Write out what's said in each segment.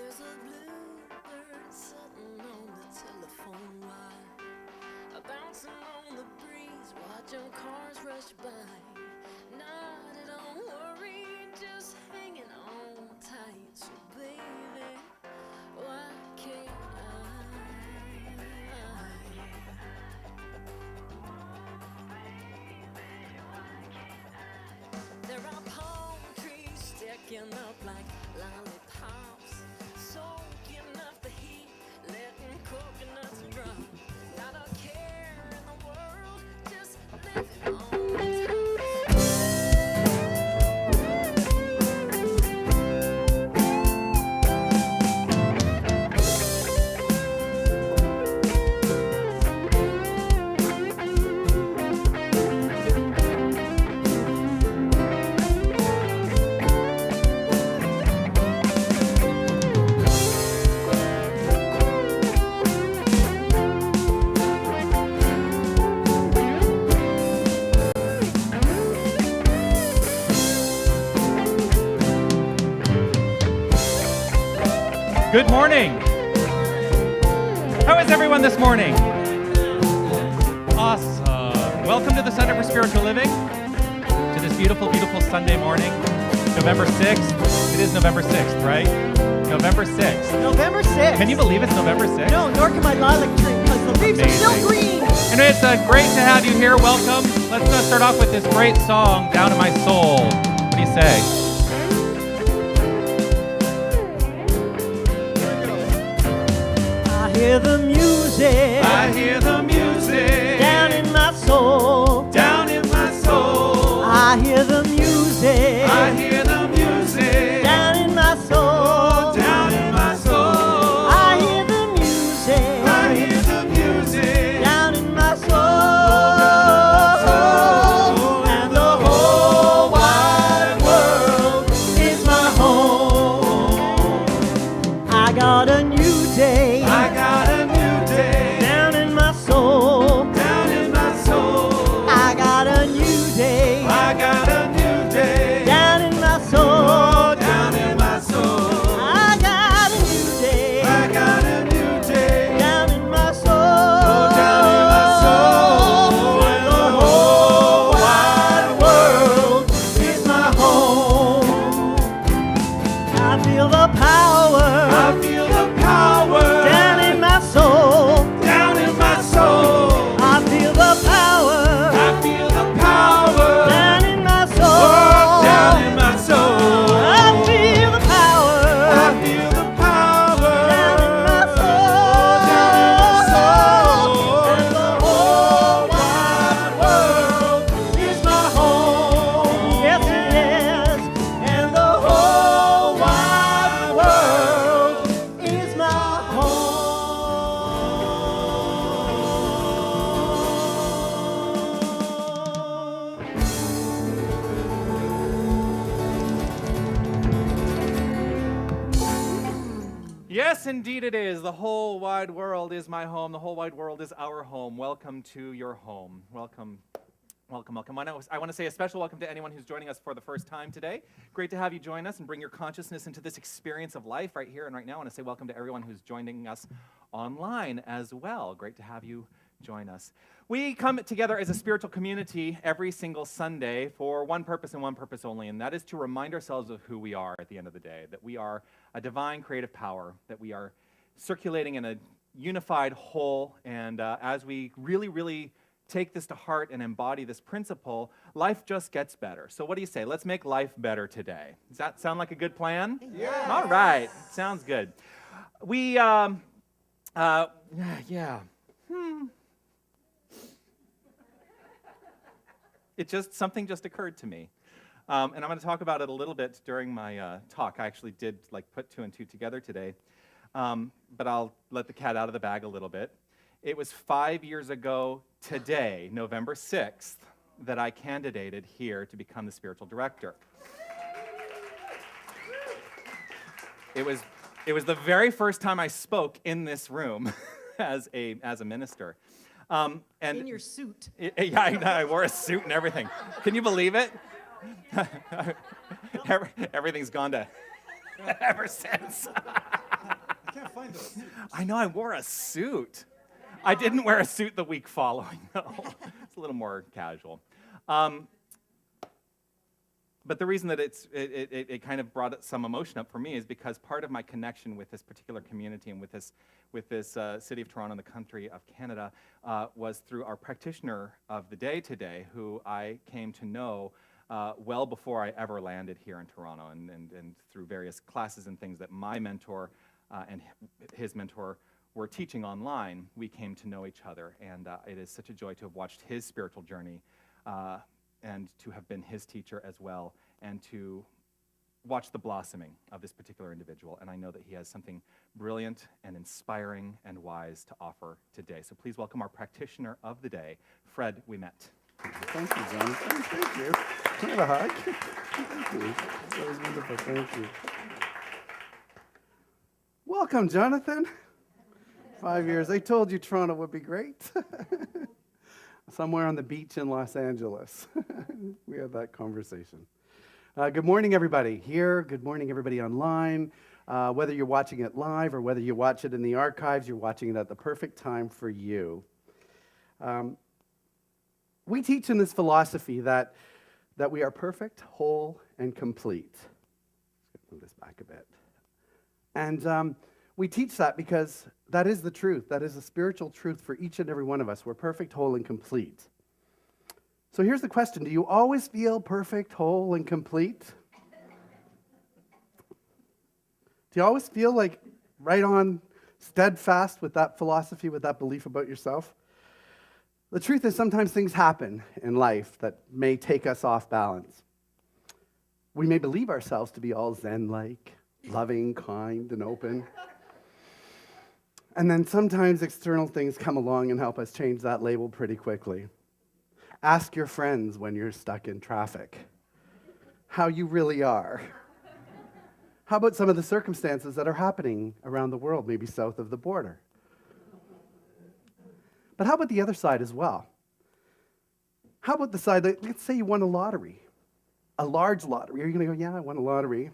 There's a bluebird sitting on the telephone wire, bouncing on the breeze, watching cars rush by. Not at all worried, just hanging on tight. So baby, why can't There are palm trees sticking up like lollipops, soaking up the heat, letting coconuts drop. Not a care in the world, just living on the top. Good morning. How is everyone this morning? Awesome. Welcome to the Center for Spiritual Living, to this beautiful, beautiful Sunday morning, November 6th. It is November 6th, right? November 6th. November 6th. Can you believe it's November 6th? No, nor can my lilac tree, because the leaves are still green. And it's great to have you here. Welcome. Let's start off with this great song, Down in My Soul. What do you say? I hear the music. I hear the music. Down in my soul. Down in my soul. I hear the music. I hear the music. Down in my soul. Down in my soul. I hear the music. I hear the music. Down in my soul. And the whole wide world is my home. I got a new day. I got a new day. Down in my soul. Down in my soul. I got a new day. I got a new day. Down in my soul. Oh, down in my soul. I got a new day. I got a new day. Down in my soul. Oh, down in my soul. And the whole wide world is my home. I feel the power. I feel the power. Down in my soul. Down in my soul. I feel the power. I feel the power. Down in my soul. Oh, down in my soul. I feel the power. I feel the power. Down in my soul. Down in my soul. And the whole wide world is my home. Yes, it is. And the whole wide world is my Yes, indeed it is. The whole wide world is my home. The whole wide world is our home. Welcome to your home. Welcome. Welcome, welcome. I want to say a special welcome to anyone who's joining us for the first time today. Great to have you join us and bring your consciousness into this experience of life right here and right now. I want to say welcome to everyone who's joining us online as well. Great to have you join us. We come together as a spiritual community every single Sunday for one purpose and one purpose only, and that is to remind ourselves of who we are at the end of the day, that we are a divine creative power, that we are circulating in a unified whole, and as we really take this to heart and embody this principle, life just gets better. So what do you say? Let's make life better today. Does that sound like a good plan? Yeah. All right. Sounds good. Yeah. Something just occurred to me. And I'm going to talk about it a little bit during my talk. I actually did put two and two together today. But I'll let the cat out of the bag a little bit. It was 5 years ago today, November 6th, that I candidated here to become the spiritual director. It was the very first time I spoke in this room as a minister. And in your suit. I wore a suit and everything. Can you believe it? Everything's gone to ever since. can't find those. I know I wore a suit. I didn't wear a suit the week following, though. It's a little more casual. But the reason that it kind of brought some emotion up for me is because part of my connection with this particular community and with this city of Toronto and the country of Canada was through our practitioner of the day today, who I came to know well before I ever landed here in Toronto, and through various classes and things that my mentor and his mentor were teaching online, we came to know each other, and it is such a joy to have watched his spiritual journey and to have been his teacher as well, and to watch the blossoming of this particular individual. And I know that he has something brilliant and inspiring and wise to offer today. So please welcome our practitioner of the day, Fred Ouimet. Thank you, Jonathan. Thank you. Can I have a hug? Thank you. That was wonderful. Thank you. Welcome, Jonathan. 5 years. I told you Toronto would be great. Somewhere on the beach in Los Angeles. We had that conversation. Good morning, everybody here. Good morning, everybody online. Whether you're watching it live or whether you watch it in the archives, you're watching it at the perfect time for you. We teach in this philosophy that we are perfect, whole, and complete. Let's move this back a bit. And we teach that because that is the truth. That is a spiritual truth for each and every one of us. We're perfect, whole, and complete. So here's the question. Do you always feel perfect, whole, and complete? Do you always feel like right on, steadfast with that philosophy, with that belief about yourself? The truth is sometimes things happen in life that may take us off balance. We may believe ourselves to be all Zen-like, loving, kind, and open. And then sometimes external things come along and help us change that label pretty quickly. Ask your friends when you're stuck in traffic how you really are. How about some of the circumstances that are happening around the world, maybe south of the border? But how about the other side as well? How about the side that, let's say you won a lottery, a large lottery. Are you going to go, yeah, I won a lottery?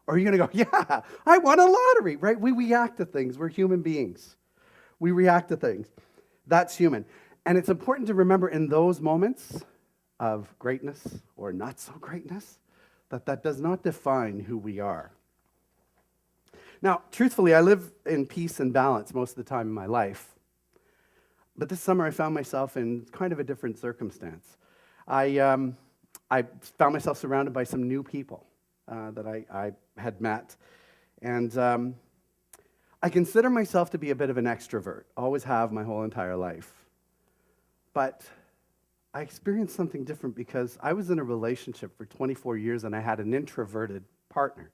Or are you going to go, yeah, I won a lottery, right? We react to things. We're human beings. We react to things. That's human. And it's important to remember in those moments of greatness or not so greatness, that does not define who we are. Now, truthfully, I live in peace and balance most of the time in my life. But this summer, I found myself in kind of a different circumstance. I found myself surrounded by some new people that I had met. And I consider myself to be a bit of an extrovert, always have my whole entire life. But I experienced something different because I was in a relationship for 24 years and I had an introverted partner.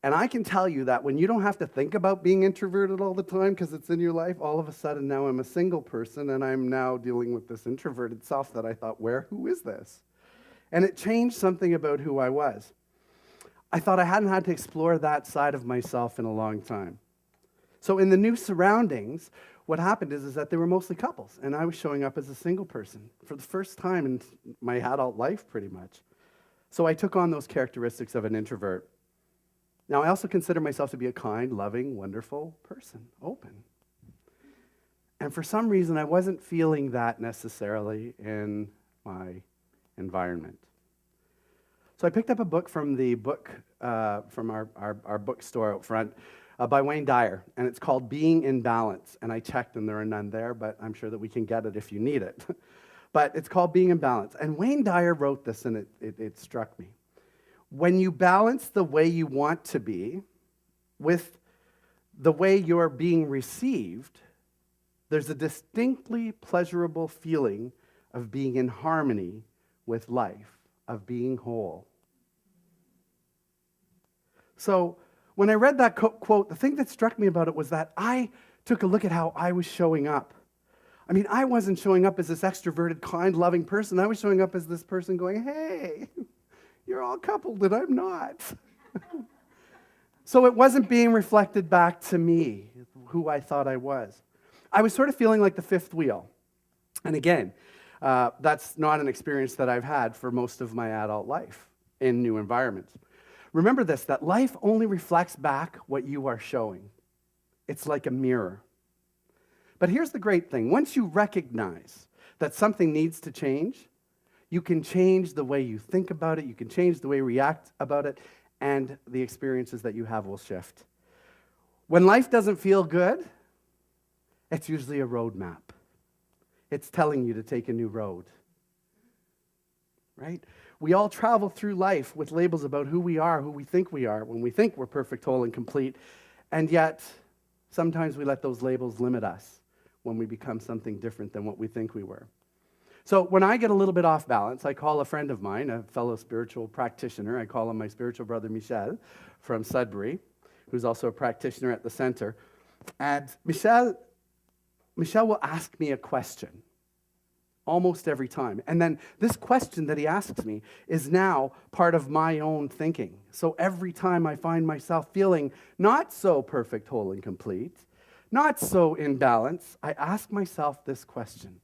And I can tell you that when you don't have to think about being introverted all the time because it's in your life, all of a sudden now I'm a single person and I'm now dealing with this introverted self that I thought, who is this? And it changed something about who I was. I thought I hadn't had to explore that side of myself in a long time. So in the new surroundings, what happened is that they were mostly couples, and I was showing up as a single person for the first time in my adult life, pretty much. So I took on those characteristics of an introvert. Now, I also consider myself to be a kind, loving, wonderful person, open. And for some reason, I wasn't feeling that necessarily in my environment. So I picked up a book from the book, from our bookstore out front, by Wayne Dyer, and it's called Being in Balance. And I checked, and there are none there, but I'm sure that we can get it if you need it. But it's called Being in Balance. And Wayne Dyer wrote this, and it struck me. When you balance the way you want to be with the way you're being received, there's a distinctly pleasurable feeling of being in harmony with life, of being whole. So when I read that quote, the thing that struck me about it was that I took a look at how I was showing up. I mean, I wasn't showing up as this extroverted, kind, loving person. I was showing up as this person going, hey, you're all coupled and I'm not. So it wasn't being reflected back to me, who I thought I was. I was sort of feeling like the fifth wheel. And again, that's not an experience that I've had for most of my adult life in new environments. Remember this, that life only reflects back what you are showing. It's like a mirror. But here's the great thing. Once you recognize that something needs to change, you can change the way you think about it, you can change the way you react about it, and the experiences that you have will shift. When life doesn't feel good, it's usually a roadmap. It's telling you to take a new road. Right? We all travel through life with labels about who we are, who we think we are, when we think we're perfect, whole, and complete. And yet, sometimes we let those labels limit us when we become something different than what we think we were. So when I get a little bit off balance, I call a friend of mine, a fellow spiritual practitioner. I call him my spiritual brother Michel from Sudbury, who's also a practitioner at the center. And Michel will ask me a question almost every time. And then this question that he asks me is now part of my own thinking. So every time I find myself feeling not so perfect, whole, and complete, not so in balance, I ask myself this question: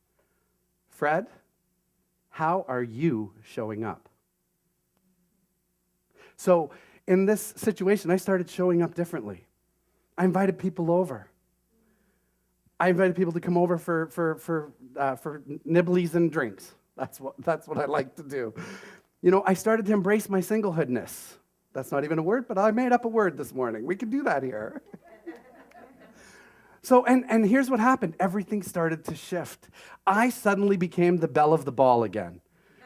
Fred, how are you showing up? So in this situation, I started showing up differently. I invited people over. I invited people to come over for nibblies and drinks. That's what I like to do. You know, I started to embrace my singlehoodness. That's not even a word, but I made up a word this morning. We can do that here. So, and here's what happened. Everything started to shift. I suddenly became the belle of the ball again.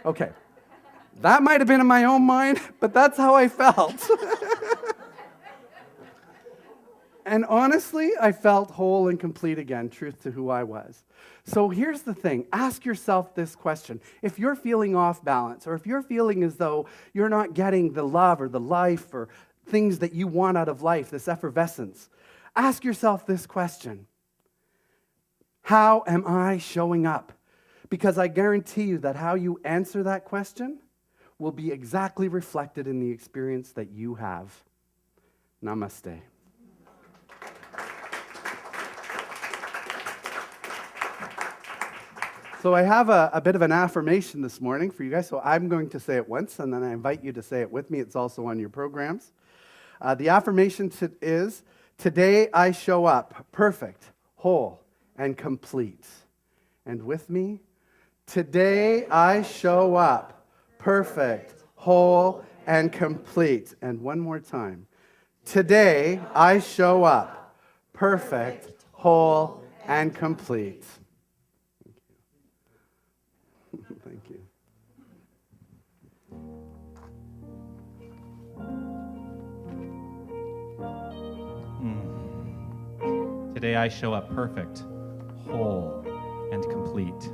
Okay. That might have been in my own mind, but that's how I felt. And honestly, I felt whole and complete again, truth to who I was. So here's the thing. Ask yourself this question. If you're feeling off balance, or if you're feeling as though you're not getting the love or the life or things that you want out of life, this effervescence, ask yourself this question: how am I showing up? Because I guarantee you that how you answer that question will be exactly reflected in the experience that you have. Namaste. So I have a bit of an affirmation this morning for you guys. So I'm going to say it once, and then I invite you to say it with me. It's also on your programs. The affirmation is, today I show up perfect, whole, and complete. And with me, today I show up perfect, whole, and complete. And one more time. Today I show up perfect, whole, and complete. Thank you. Today I show up perfect, whole, and complete.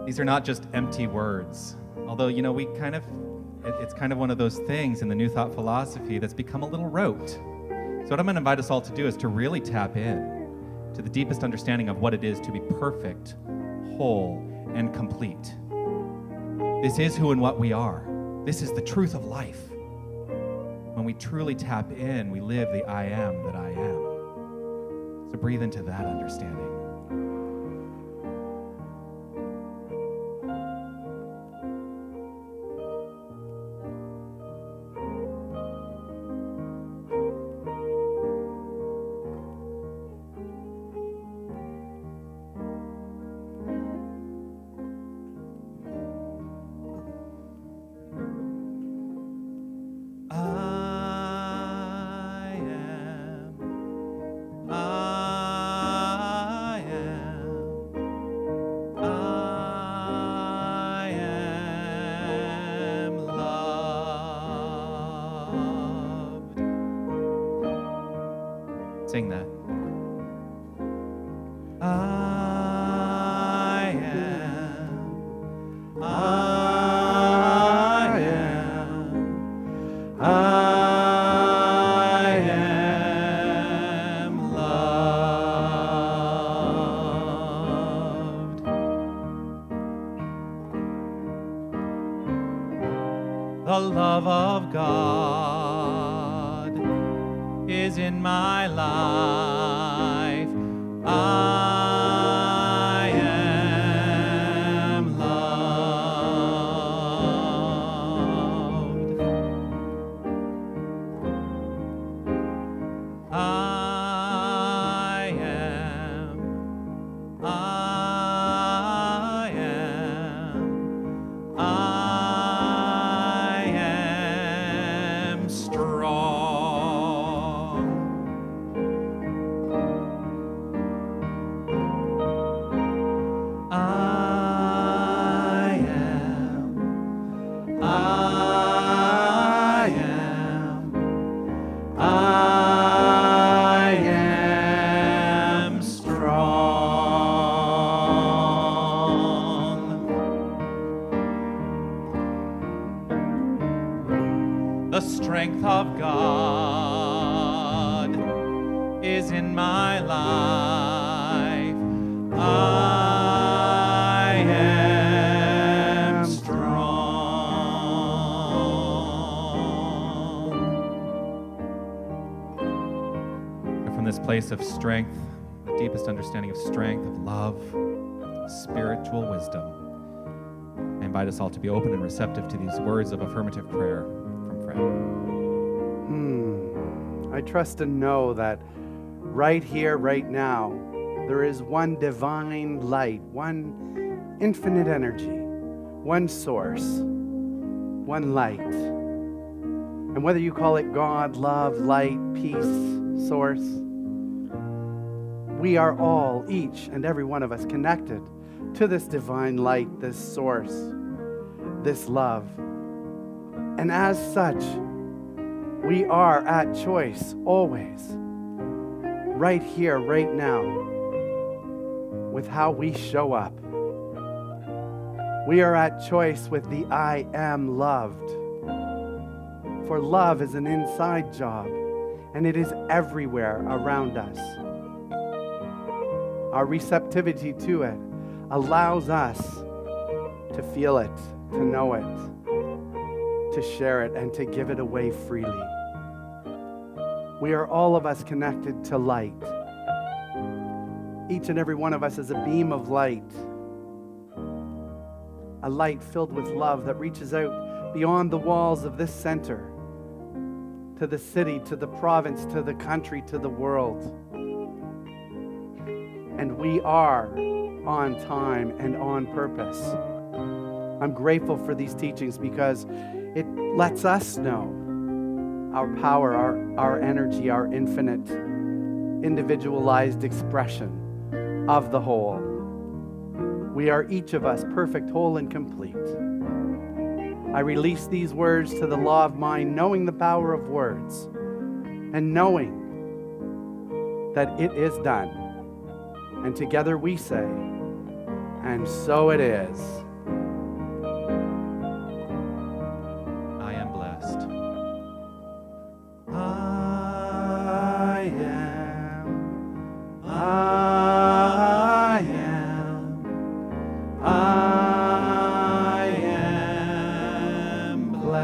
These are not just empty words, although, you know, it's kind of one of those things in the New Thought philosophy that's become a little rote. So what I'm going to invite us all to do is to really tap in to the deepest understanding of what it is to be perfect, whole, and complete. This is who and what we are. This is the truth of life. When we truly tap in, we live the I am that I am. So breathe into that understanding. Sing that. I am loved. The love of God is in my life. I am loved. strength of God is in my life, I am strong. And from this place of strength, the deepest understanding of strength, of love, spiritual wisdom, I invite us all to be open and receptive to these words of affirmative prayer from Fred. I trust and know that right here, right now, there is one divine light, one infinite energy, one source, one light. And whether you call it God, love, light, peace, source, we are all, each and every one of us, connected to this divine light, this source, this love. And as such, we are at choice always, right here, right now, with how we show up. We are at choice with the I am loved. For love is an inside job, and it is everywhere around us. Our receptivity to it allows us to feel it, to know it, to share it, and to give it away freely. We are all of us connected to light. Each and every one of us is a beam of light, a light filled with love that reaches out beyond the walls of this center, to the city, to the province, to the country, to the world. And we are on time and on purpose. I'm grateful for these teachings because it lets us know our power, our energy, our infinite, individualized expression of the whole. We are each of us perfect, whole, and complete. I release these words to the law of mind, knowing the power of words, and knowing that it is done. And together we say, and so it is. I am blessed. I am blessed.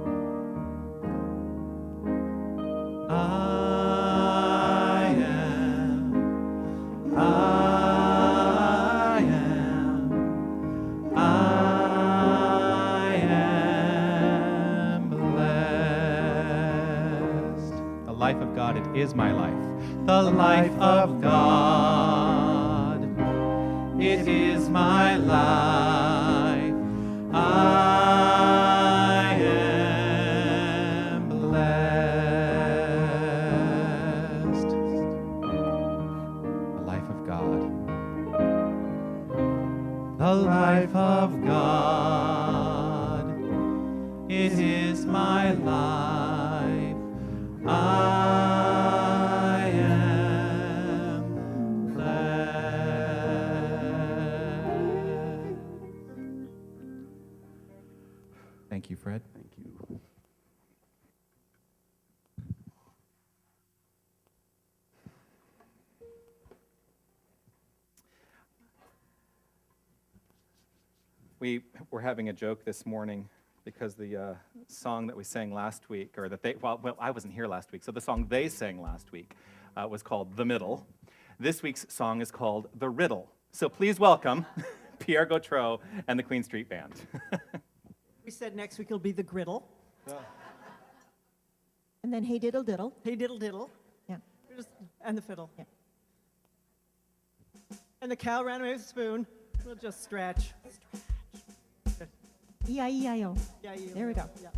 The life of God, it is my life. The life of God, it is my life. I am blessed. The life of God. The life of God, it is my life. I am blessed. Thank you, Fred. Thank you. We were having a joke this morning because the song that we sang last week, or that they, well, I wasn't here last week, so the song they sang last week was called The Middle. This week's song is called The Riddle. So please welcome Pierre Gautreau and the Queen Street Band. We said next week it'll be the griddle. And then hey diddle diddle. Hey diddle diddle. Yeah. And the fiddle. Yeah. And the cow ran away with a spoon. We'll just stretch. E-I-E-I-O. Yeah, you. There we go. Yeah.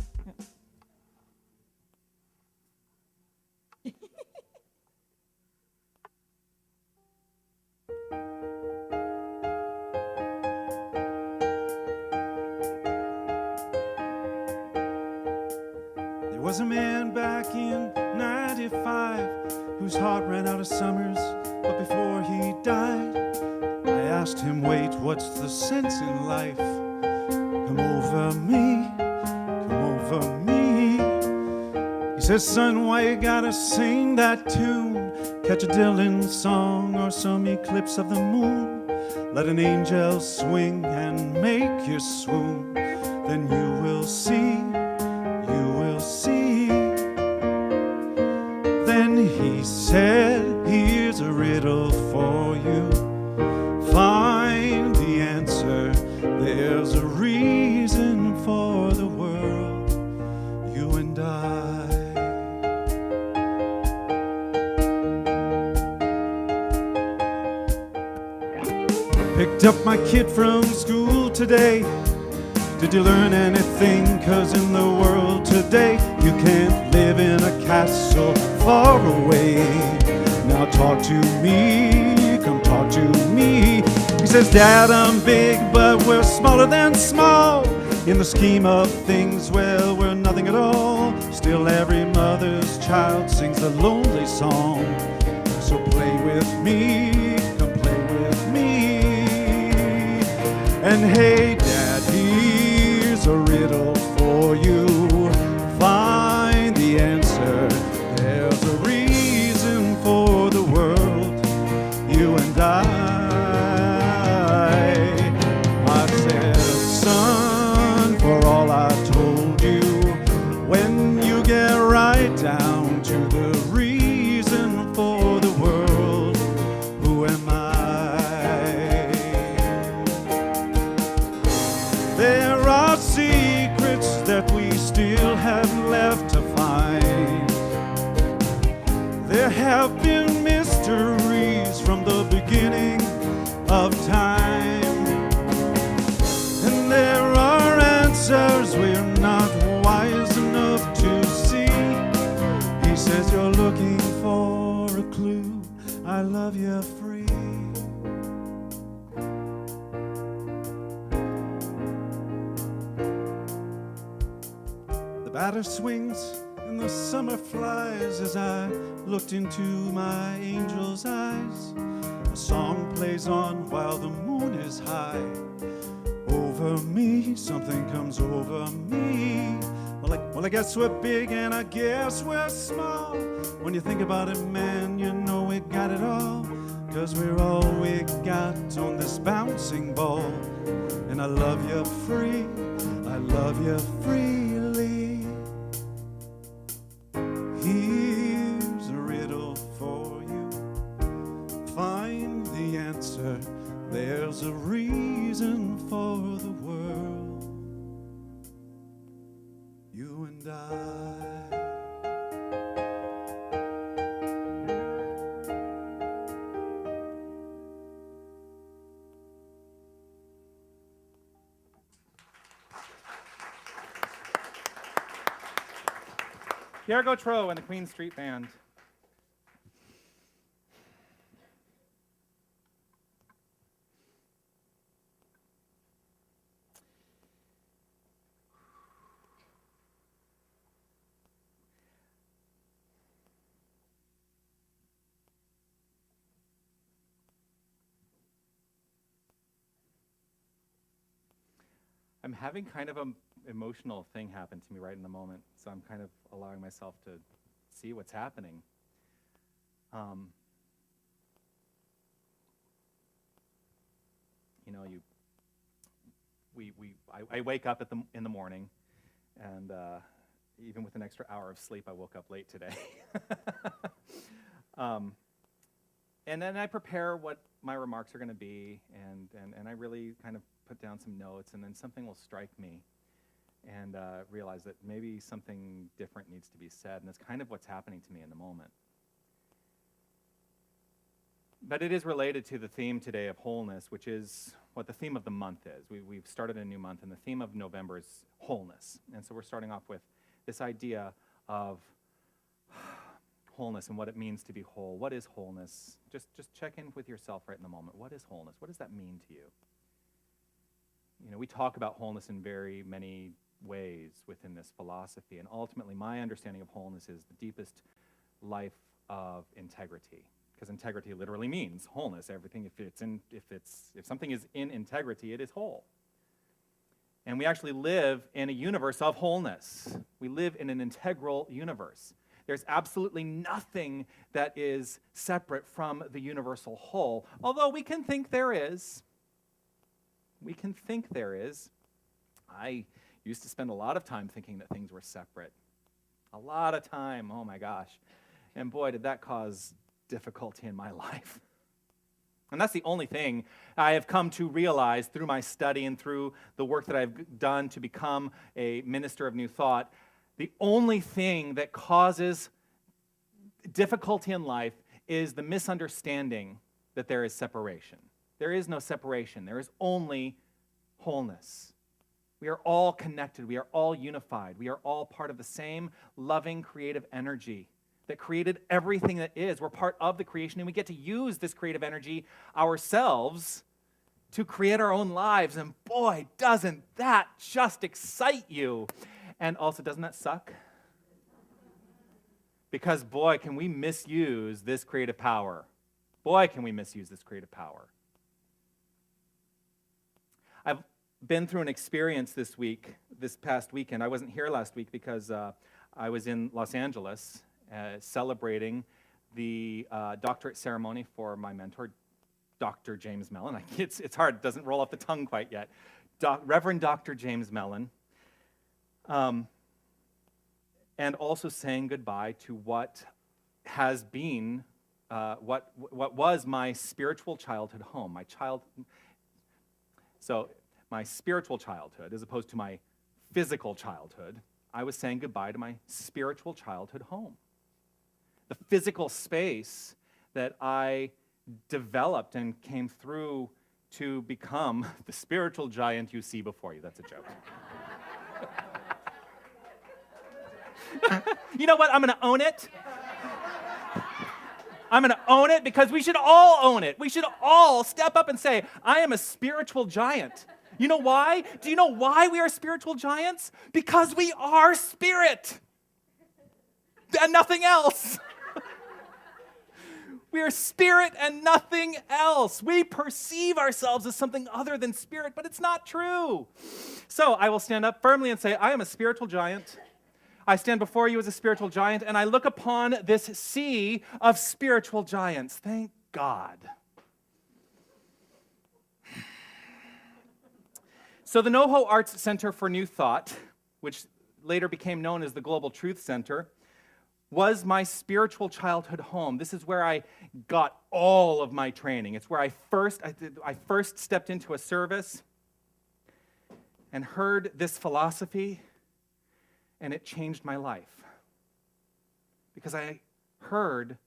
There was a man back in 95 whose heart ran out of summers, but before he died, I asked him, wait, what's the sense in life? come over me, come over me. He says, son, why you gotta sing that tune? Catch a Dylan song or some eclipse of the moon. Let an angel swing and make you swoon. Then you will see, you will see. Then he said, here's a riddle for you. Find the answer. There's a reason for the world, you and I. Picked up my kid from school today. Did you learn anything? 'Cause in the world today, you can't live in a castle far away. Now talk to me, come talk to me. He says, Dad, I'm big, but we're smaller than small. In the scheme of things, well, we're nothing at all. Still every mother's child sings a lonely song. So play with me, come play with me. And hey, Dad, here's a riddle for you. Find the answer. There's a reason for the world, you and I said, son, for all I told you, when you get right down to the reason for the world, who am I? There are secrets that we still have left to find. There have been mysteries from the beginning of time. And there are answers we're not wise enough to see. He says, you're looking for a clue. I love you free. The batter swings and the summer flies as I looked into my angel's eyes. A song plays on while the moon is high. Over me, something comes over me. Well, I guess we're big and I guess we're small. When you think about it, man, you know we got it all. 'Cause we're all we got on this bouncing ball. And I love you free, I love you freely. Here's a riddle for you. Find the answer. There's a reason for the world, you and I. Pierre Gautreau and the Queen Street Band. I'm having kind of an emotional thing happen to me right in the moment, so I'm kind of allowing myself to see what's happening. You know, I wake up in the morning, and even with an extra hour of sleep, I woke up late today. And then I prepare what my remarks are going to be, and I really kind of put down some notes, and then something will strike me, and realize that maybe something different needs to be said, and that's kind of what's happening to me in the moment. But it is related to the theme today of wholeness, which is what the theme of the month is. We've started a new month, and the theme of November is wholeness. And so we're starting off with this idea of wholeness and what it means to be whole. What is wholeness? Just check in with yourself right in the moment. What is wholeness? What does that mean to you? You know, we talk about wholeness in very many ways within this philosophy, and ultimately my understanding of wholeness is the deepest life of integrity. Because integrity literally means wholeness. Everything, if something is in integrity, it is whole. And we actually live in a universe of wholeness. We live in an integral universe. There's absolutely nothing that is separate from the universal whole, although we can think there is. We can think there is. I used to spend a lot of time thinking that things were separate. A lot of time, oh my gosh. And boy, did that cause difficulty in my life. And that's the only thing I have come to realize through my study and through the work that I've done to become a minister of New Thought. The only thing that causes difficulty in life is the misunderstanding that there is separation. There is no separation. There is only wholeness. We are all connected. We are all unified. We are all part of the same loving, creative energy that created everything that is. We're part of the creation, and we get to use this creative energy ourselves to create our own lives. And boy, doesn't that just excite you. And also, doesn't that suck? Because boy, can we misuse this creative power. Boy, can we misuse this creative power. I've been through an experience this past weekend. I wasn't here last week because I was in Los Angeles celebrating the doctorate ceremony for my mentor, Dr. James Mellon. It's hard, it doesn't roll off the tongue quite yet. Reverend Dr. James Mellon. And also saying goodbye to what has been, what was my spiritual childhood home. My spiritual childhood, as opposed to my physical childhood, I was saying goodbye to my spiritual childhood home. The physical space that I developed and came through to become the spiritual giant you see before you. That's a joke. You know what? I'm going to own it. I'm going to own it because we should all own it. We should all step up and say, I am a spiritual giant. You know why? Do you know why we are spiritual giants? Because we are spirit and nothing else. We are spirit and nothing else. We perceive ourselves as something other than spirit, but it's not true. So I will stand up firmly and say, I am a spiritual giant. I stand before you as a spiritual giant, and I look upon this sea of spiritual giants. Thank God. So the NoHo Arts Center for New Thought, which later became known as the Global Truth Center, was my spiritual childhood home. This is where I got all of my training. It's where I first stepped into a service and heard this philosophy, and it changed my life. Because I heard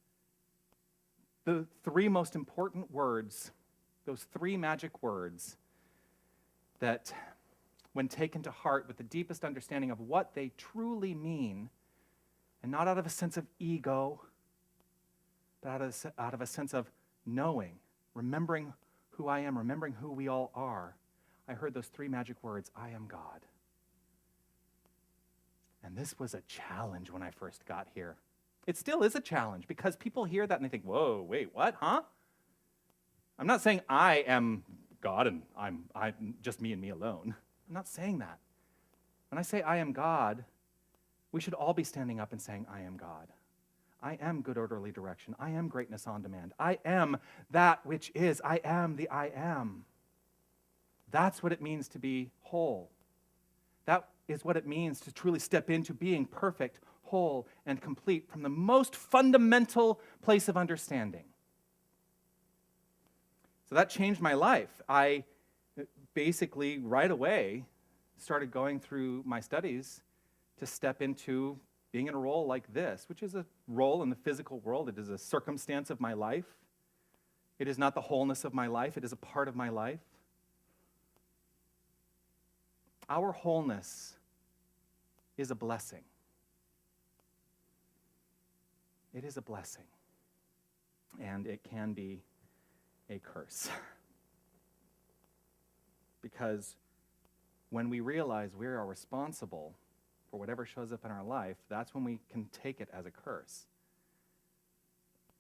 the three most important words, those three magic words that, when taken to heart with the deepest understanding of what they truly mean, and not out of a sense of ego, but out of a sense of knowing, remembering who I am, remembering who we all are, I heard those three magic words, I am God. And this was a challenge when I first got here. It still is a challenge because people hear that and they think, whoa, wait, what, huh? I'm not saying I am God and I'm just me and me alone. I'm not saying that. When I say I am God, we should all be standing up and saying, I am God. I am good orderly direction. I am greatness on demand. I am that which is. I am the I am. That's what it means to be whole. That is what it means to truly step into being perfect, whole, and complete from the most fundamental place of understanding. So that changed my life. I basically right away started going through my studies to step into being in a role like this, which is a role in the physical world. It is a circumstance of my life. It is not the wholeness of my life. It is a part of my life. Our wholeness is a blessing. It is a blessing. And it can be a curse. Because when we realize we are responsible for whatever shows up in our life, that's when we can take it as a curse.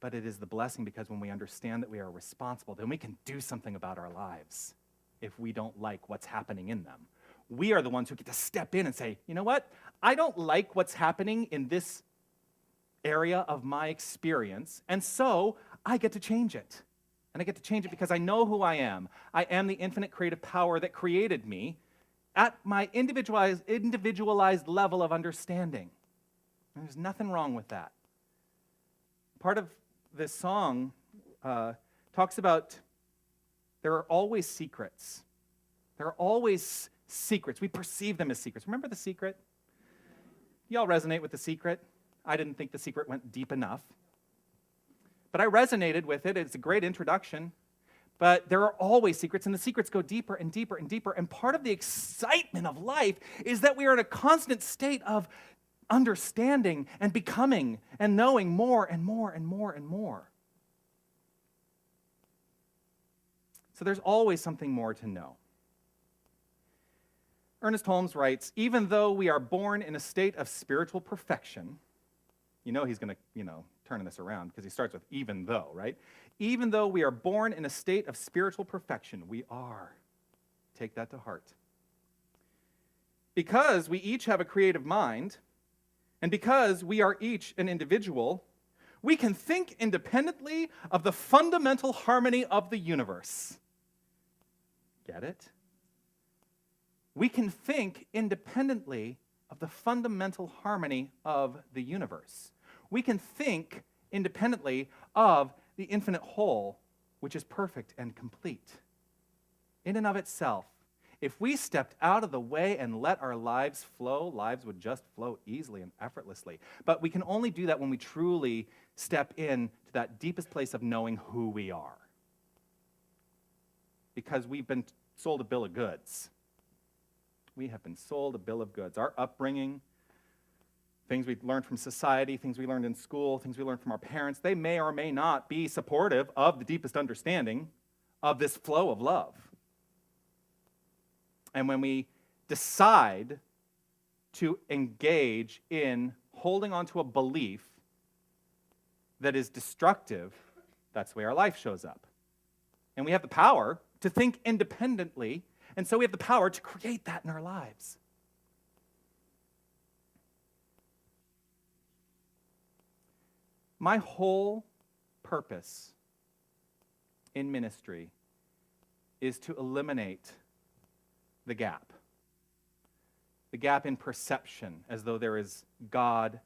But it is the blessing because when we understand that we are responsible, then we can do something about our lives if we don't like what's happening in them. we are the ones who get to step in and say, you know what? I don't like what's happening in this area of my experience, and so I get to change it. And I get to change it because I know who I am. I am the infinite creative power that created me at my individualized level of understanding. And there's nothing wrong with that. Part of this song talks about there are always secrets. There are always secrets. We perceive them as secrets. Remember The Secret? Y'all resonate with The Secret? I didn't think The Secret went deep enough. But I resonated with it. It's a great introduction. But there are always secrets, and the secrets go deeper and deeper and deeper. And part of the excitement of life is that we are in a constant state of understanding and becoming and knowing more and more and more and more. So there's always something more to know. Ernest Holmes writes, even though we are born in a state of spiritual perfection, you know he's going to, turn this around because he starts with even though, right? Even though we are born in a state of spiritual perfection, we are. Take that to heart. Because we each have a creative mind, and because we are each an individual, we can think independently of the fundamental harmony of the universe. Get it? We can think independently of the fundamental harmony of the universe. We can think independently of the infinite whole, which is perfect and complete. In and of itself, if we stepped out of the way and let our lives flow, lives would just flow easily and effortlessly. But we can only do that when we truly step in to that deepest place of knowing who we are. Because we've been sold a bill of goods. We have been sold a bill of goods. Our upbringing, things we learned from society, things we learned in school, things we learned from our parents, they may or may not be supportive of the deepest understanding of this flow of love. And when we decide to engage in holding on to a belief that is destructive, that's the way our life shows up. And we have the power to think independently, and so we have the power to create that in our lives. My whole purpose in ministry is to eliminate the gap in perception, as though there is God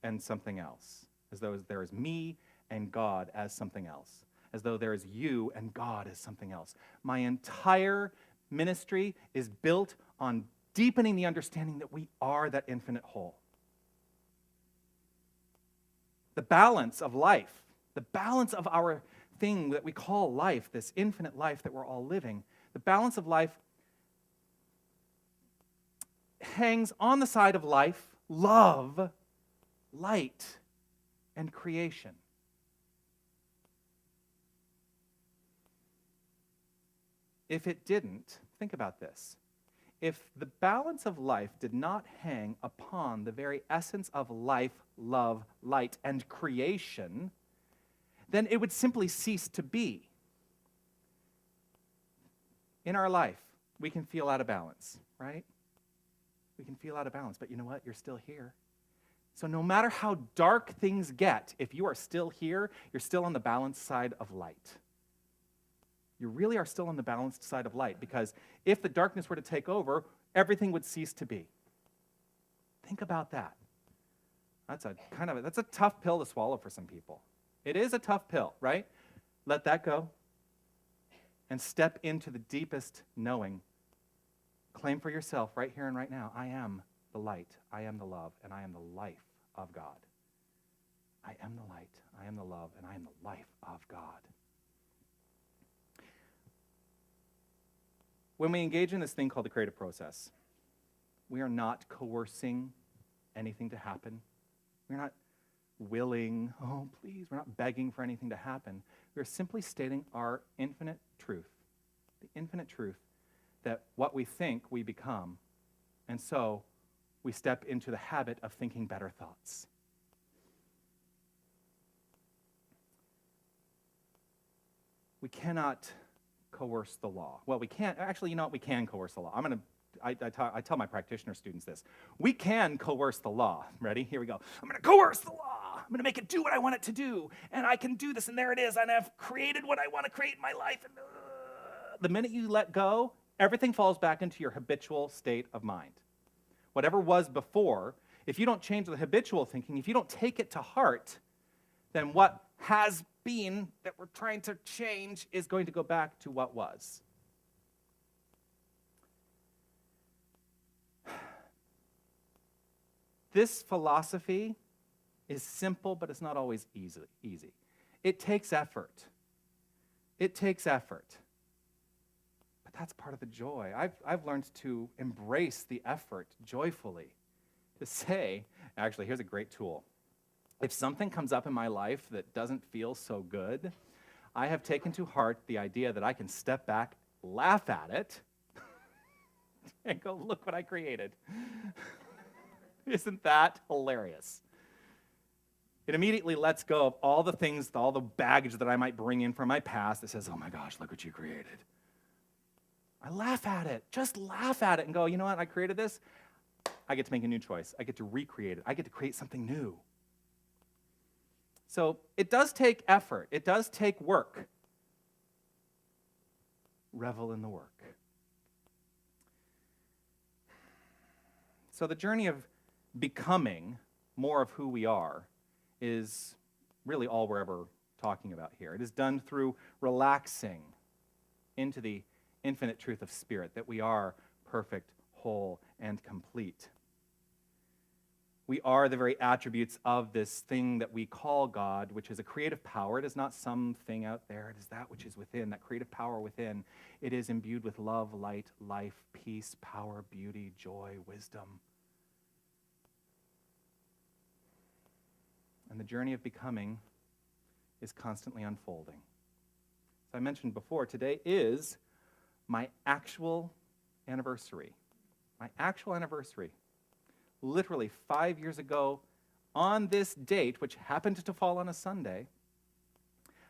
and something else, as though there is me and God as something else, as though there is you and God as something else. My entire ministry is built on deepening the understanding that we are that infinite whole. The balance of life, the balance of our thing that we call life, this infinite life that we're all living, the balance of life hangs on the side of life, love, light, and creation. If it didn't, think about this. If the balance of life did not hang upon the very essence of life, love, light, and creation, then it would simply cease to be. In our life, we can feel out of balance, right? We can feel out of balance, but you know what? You're still here. So no matter how dark things get, if you are still here, you're still on the balanced side of light. You really are still on the balanced side of light, because if the darkness were to take over, everything would cease to be. Think about that. That's a tough pill to swallow for some people. It is a tough pill, right? Let that go and step into the deepest knowing. Claim for yourself right here and right now, I am the light, I am the love, and I am the life of God. I am the light, I am the love, and I am the life of God. When we engage in this thing called the creative process, we are not coercing anything to happen. We're not willing, oh please, we're not begging for anything to happen. We're simply stating our infinite truth, the infinite truth that what we think we become, and so we step into the habit of thinking better thoughts. We cannot coerce the law. Well, we can't. Actually, you know what? We can coerce the law. I'm I tell my practitioner students this. We can coerce the law. Ready? Here we go. I'm going to coerce the law. I'm going to make it do what I want it to do. And I can do this, and there it is. And I've created what I want to create in my life. And the minute you let go, everything falls back into your habitual state of mind. Whatever was before, if you don't change the habitual thinking, if you don't take it to heart, then what has been that we're trying to change is going to go back to what was. This philosophy is simple, but it's not always easy. It takes effort. It takes effort. But that's part of the joy. I've learned to embrace the effort joyfully. To say, actually, here's a great tool. If something comes up in my life that doesn't feel so good, I have taken to heart the idea that I can step back, laugh at it, and go, look what I created. Isn't that hilarious? It immediately lets go of all the things, all the baggage that I might bring in from my past that says, oh my gosh, look what you created. I laugh at it, just laugh at it and go, you know what, I created this. I get to make a new choice. I get to recreate it. I get to create something new. So it does take effort. It does take work. Revel in the work. So the journey of becoming more of who we are is really all we're ever talking about here. It is done through relaxing into the infinite truth of spirit, that we are perfect, whole, and complete. We are the very attributes of this thing that we call God, which is a creative power. It is not something out there. It is that which is within, that creative power within. It is imbued with love, light, life, peace, power, beauty, joy, wisdom. And the journey of becoming is constantly unfolding. As I mentioned before, today is my actual anniversary. My actual anniversary. Literally 5 years ago, on this date, which happened to fall on a Sunday,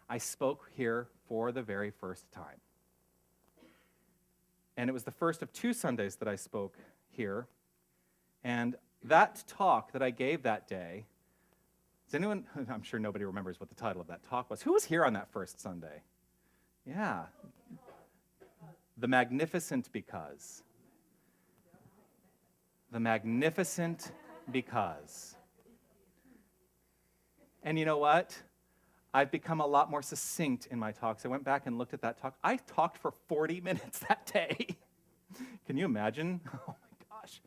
I spoke here for the very first time. And it was the first of 2 Sundays that I spoke here. And that talk that I gave that day, does anyone, I'm sure nobody remembers what the title of that talk was. Who was here on that first Sunday? Yeah. The Magnificent Because. The Magnificent Because. And you know what? I've become a lot more succinct in my talks. I went back and looked at that talk. I talked for 40 minutes that day. Can you imagine? Oh my gosh.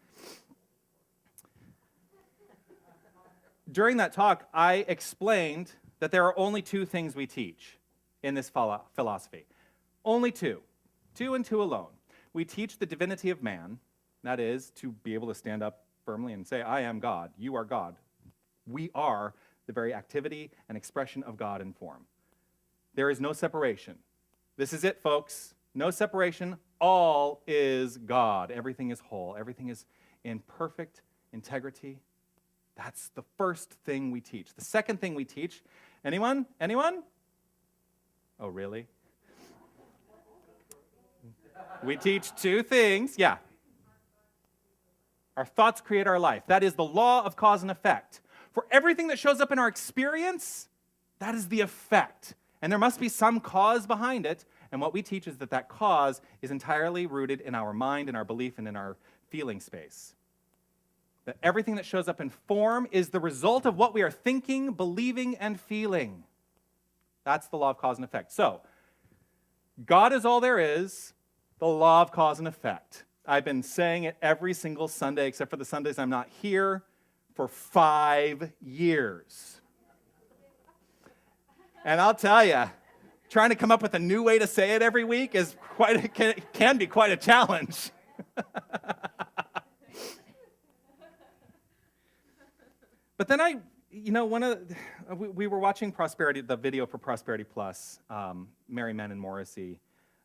During that talk, I explained that there are only 2 things we teach in this philosophy. Only 2. 2 and 2 alone. We teach the divinity of man. That is, to be able to stand up firmly and say, I am God, you are God. We are the very activity and expression of God in form. There is no separation. This is it, folks. No separation. All is God. Everything is whole. Everything is in perfect integrity. That's the first thing we teach. The second thing we teach, anyone? Anyone? Oh, really? We teach 2 things. Yeah. Our thoughts create our life. That is the law of cause and effect. For everything that shows up in our experience, that is the effect. And there must be some cause behind it. And what we teach is that that cause is entirely rooted in our mind, in our belief, and in our feeling space. That everything that shows up in form is the result of what we are thinking, believing, and feeling. That's the law of cause and effect. So, God is all there is, the law of cause and effect. I've been saying it every single Sunday, except for the Sundays I'm not here, for 5 years. And I'll tell you, trying to come up with a new way to say it every week is can be quite a challenge. But then we were watching the video for Prosperity Plus, Mary Mann Morrissey,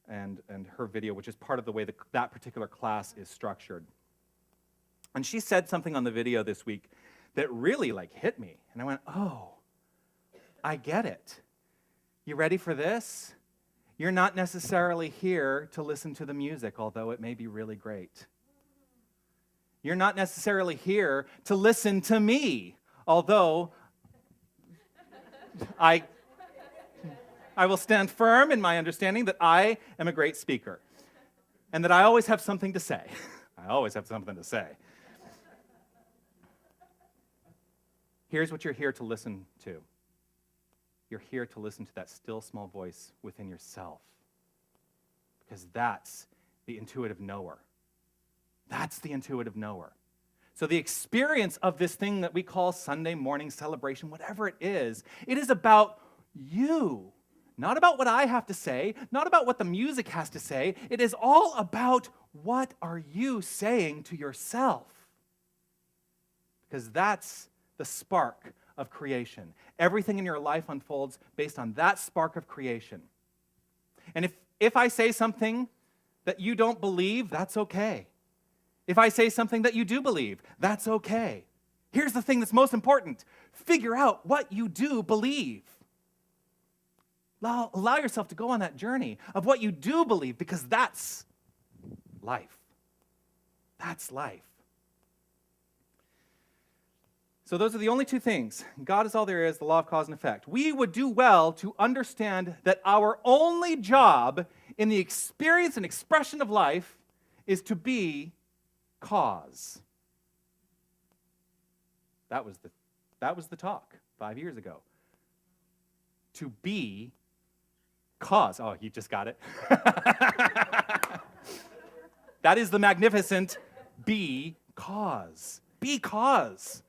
and her video, which is part of the way that particular class is structured. And she said something on the video this week that really hit me. And I went, oh, I get it. You ready for this? You're not necessarily here to listen to the music, although it may be really great. You're not necessarily here to listen to me, although I will stand firm in my understanding that I am a great speaker and that I always have something to say. I always have something to say. Here's what you're here to listen to. You're here to listen to that still small voice within yourself, because that's the intuitive knower. That's the intuitive knower. So the experience of this thing that we call Sunday morning celebration, whatever it is about you. Not about what I have to say, not about what the music has to say. It is all about what are you saying to yourself. Because that's the spark of creation. Everything in your life unfolds based on that spark of creation. And if I say something that you don't believe, that's okay. If I say something that you do believe, that's okay. Here's the thing that's most important. Figure out what you do believe. Allow yourself to go on that journey of what you do believe, because that's life. That's life. So those are the only two things. God is all there is, the law of cause and effect. We would do well to understand that our only job in the experience and expression of life is to be cause. That was the talk 5 years ago. To be cause. Oh, you just got it. That is the magnificent be cause. Be cause.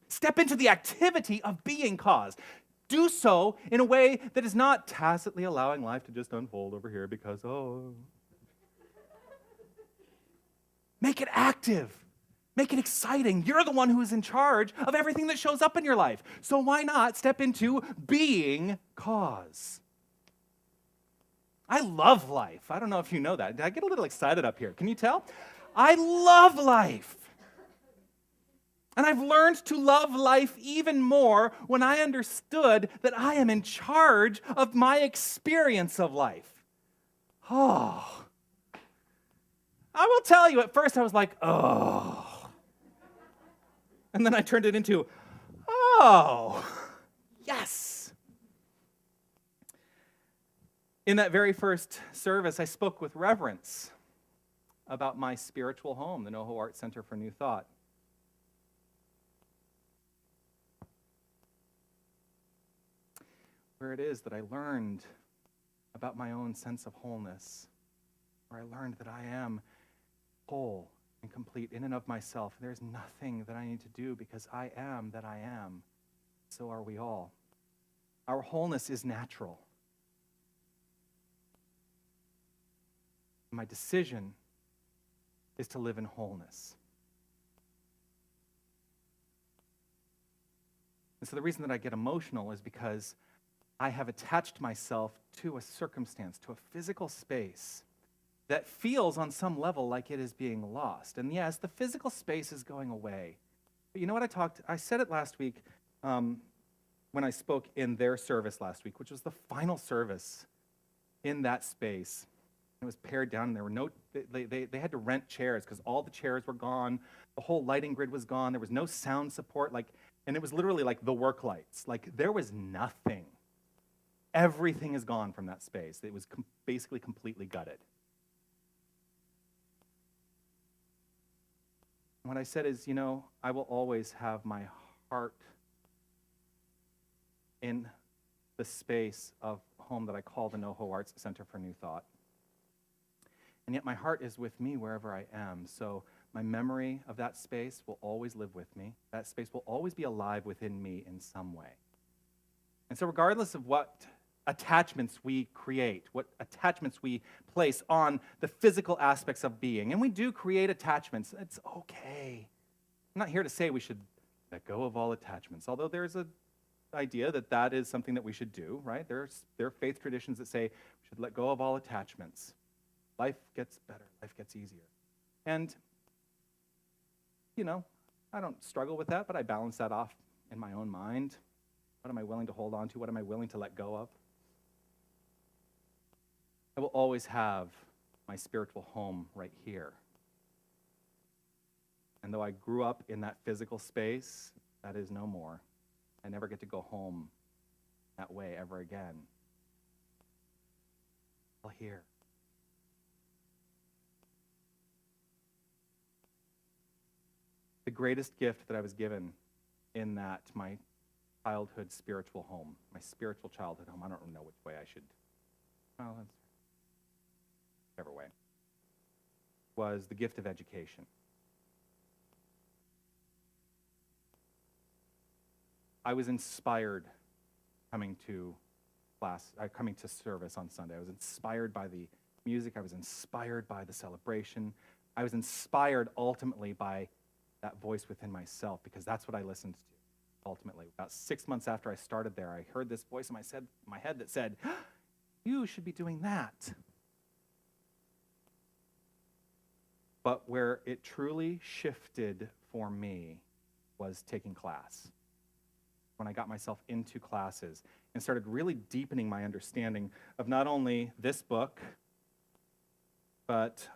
Step into the activity of being cause. Do so in a way that is not tacitly allowing life to just unfold over here because, Make it active. Make it exciting. You're the one who is in charge of everything that shows up in your life. So why not step into being cause? I love life. I don't know if you know that. Did I get a little excited up here? Can you tell? I love life. And I've learned to love life even more when I understood that I am in charge of my experience of life. Oh. I will tell you, at first I was like, oh. And then I turned it into, oh, yes. In that very first service, I spoke with reverence about my spiritual home, the NoHo Art Center for New Thought. Where it is that I learned about my own sense of wholeness, where I learned that I am whole and complete in and of myself. There's nothing that I need to do because I am that I am. So are we all. Our wholeness is natural. My decision is to live in wholeness. And so the reason that I get emotional is because I have attached myself to a circumstance, to a physical space that feels on some level like it is being lost. And yes, the physical space is going away. But you know what I said it last week when I spoke in their service last week, which was the final service in that space. It was pared down, and there were no, they had to rent chairs because all the chairs were gone. The whole lighting grid was gone. There was no sound support, and it was literally like the work lights. There was nothing. Everything is gone from that space. It was basically completely gutted. What I said is, I will always have my heart in the space of home that I call the NoHo Arts Center for New Thought. And yet my heart is with me wherever I am. So my memory of that space will always live with me. That space will always be alive within me in some way. And so regardless of what attachments we create, what attachments we place on the physical aspects of being, and we do create attachments, it's okay. I'm not here to say we should let go of all attachments, although there's an idea that that is something that we should do, right? There are faith traditions that say we should let go of all attachments. Life gets better, life gets easier. And, I don't struggle with that, but I balance that off in my own mind. What am I willing to hold on to? What am I willing to let go of? I will always have my spiritual home right here. And though I grew up in that physical space, that is no more. I never get to go home that way ever again. Well, here. The greatest gift that I was given in that, my childhood spiritual home, my spiritual childhood home, I don't know which way I should, well, that's whichever way, was the gift of education. I was inspired coming to service on Sunday. I was inspired by the music. I was inspired by the celebration. I was inspired ultimately by that voice within myself, because that's what I listened to ultimately. About 6 months after I started there, I heard this voice in my head that said, you should be doing that. But where it truly shifted for me was taking class. When I got myself into classes and started really deepening my understanding of not only this book, but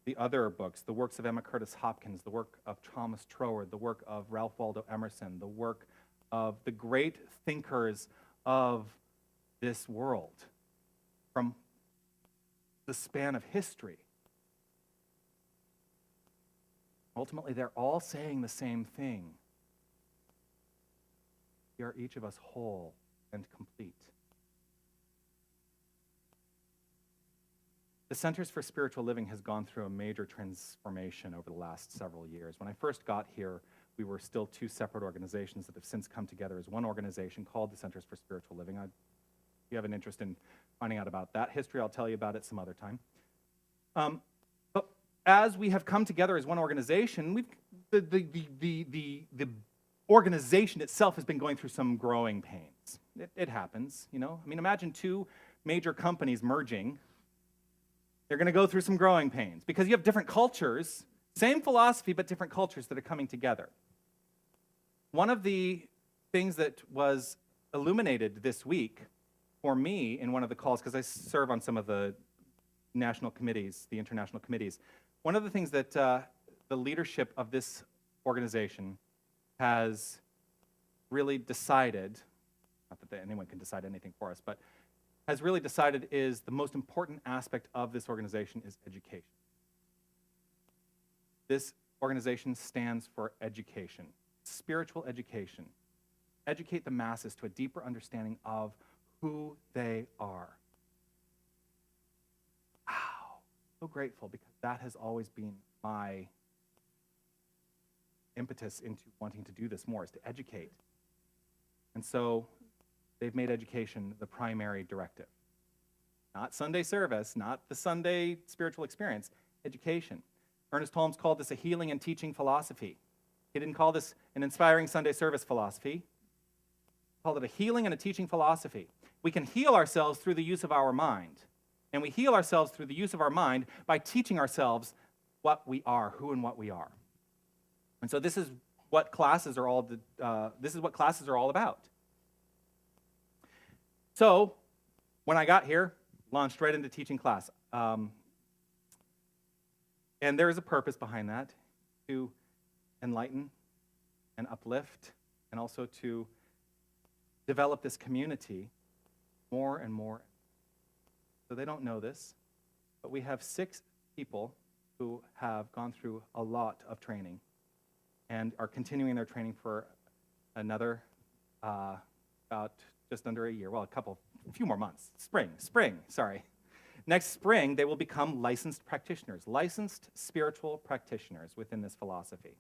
the other books, the works of Emma Curtis Hopkins, the work of Thomas Troward, the work of Ralph Waldo Emerson, the work of the great thinkers of this world from the span of history. Ultimately, they're all saying the same thing. We are each of us whole and complete. The Centers for Spiritual Living has gone through a major transformation over the last several years. When I first got here, we were still two separate organizations that have since come together as one organization called the Centers for Spiritual Living. If you have an interest in finding out about that history, I'll tell you about it some other time. But as we have come together as one organization, the organization itself has been going through some growing pains. It happens, you know. I mean, imagine two major companies merging. They're going to go through some growing pains because you have different cultures, same philosophy, but different cultures that are coming together. One of the things that was illuminated this week for me in one of the calls, because I serve on some of the national committees, the international committees, one of the things that the leadership of this organization has really decided, not that anyone can decide anything for us, but has really decided is the most important aspect of this organization is education. This organization stands for education, spiritual education. Educate the masses to a deeper understanding of who they are. Wow, so grateful, because that has always been my impetus into wanting to do this more, is to educate. And so they've made education the primary directive. Not Sunday service, not the Sunday spiritual experience, education. Ernest Holmes called this a healing and teaching philosophy. He didn't call this an inspiring Sunday service philosophy. He called it a healing and a teaching philosophy. We can heal ourselves through the use of our mind. And we heal ourselves through the use of our mind by teaching ourselves what we are, who and what we are. And so this is what classes are all about. So when I got here, launched right into teaching class. And there is a purpose behind that, to enlighten and uplift, and also to develop this community more and more. So they don't know this, but we have 6 people who have gone through a lot of training and are continuing their training for another about just under a year, well, a few more months. Spring. Next spring, they will become licensed practitioners, licensed spiritual practitioners within this philosophy.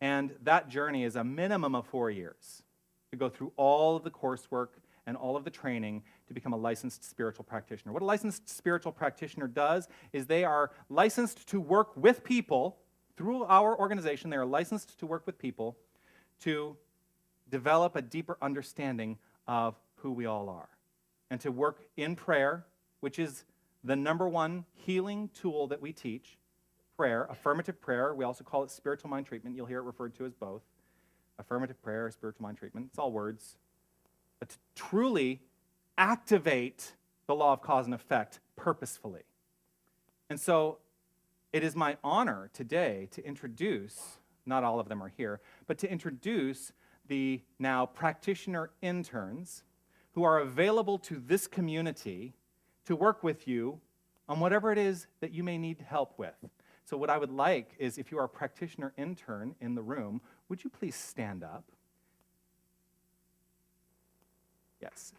And that journey is a minimum of 4 years to go through all of the coursework and all of the training to become a licensed spiritual practitioner. What a licensed spiritual practitioner does is they are licensed to work with people through our organization. They are licensed to work with people to develop a deeper understanding of who we all are, and to work in prayer, which is the number one healing tool that we teach. Prayer, affirmative prayer. We also call it spiritual mind treatment. You'll hear it referred to as both. Affirmative prayer, spiritual mind treatment. It's all words. But to truly activate the law of cause and effect purposefully. And so it is my honor today to introduce not all of them are here, but to introduce the now practitioner interns who are available to this community to work with you on whatever it is that you may need help with. So what I would like is, if you are a practitioner intern in the room, would you please stand up? Yes.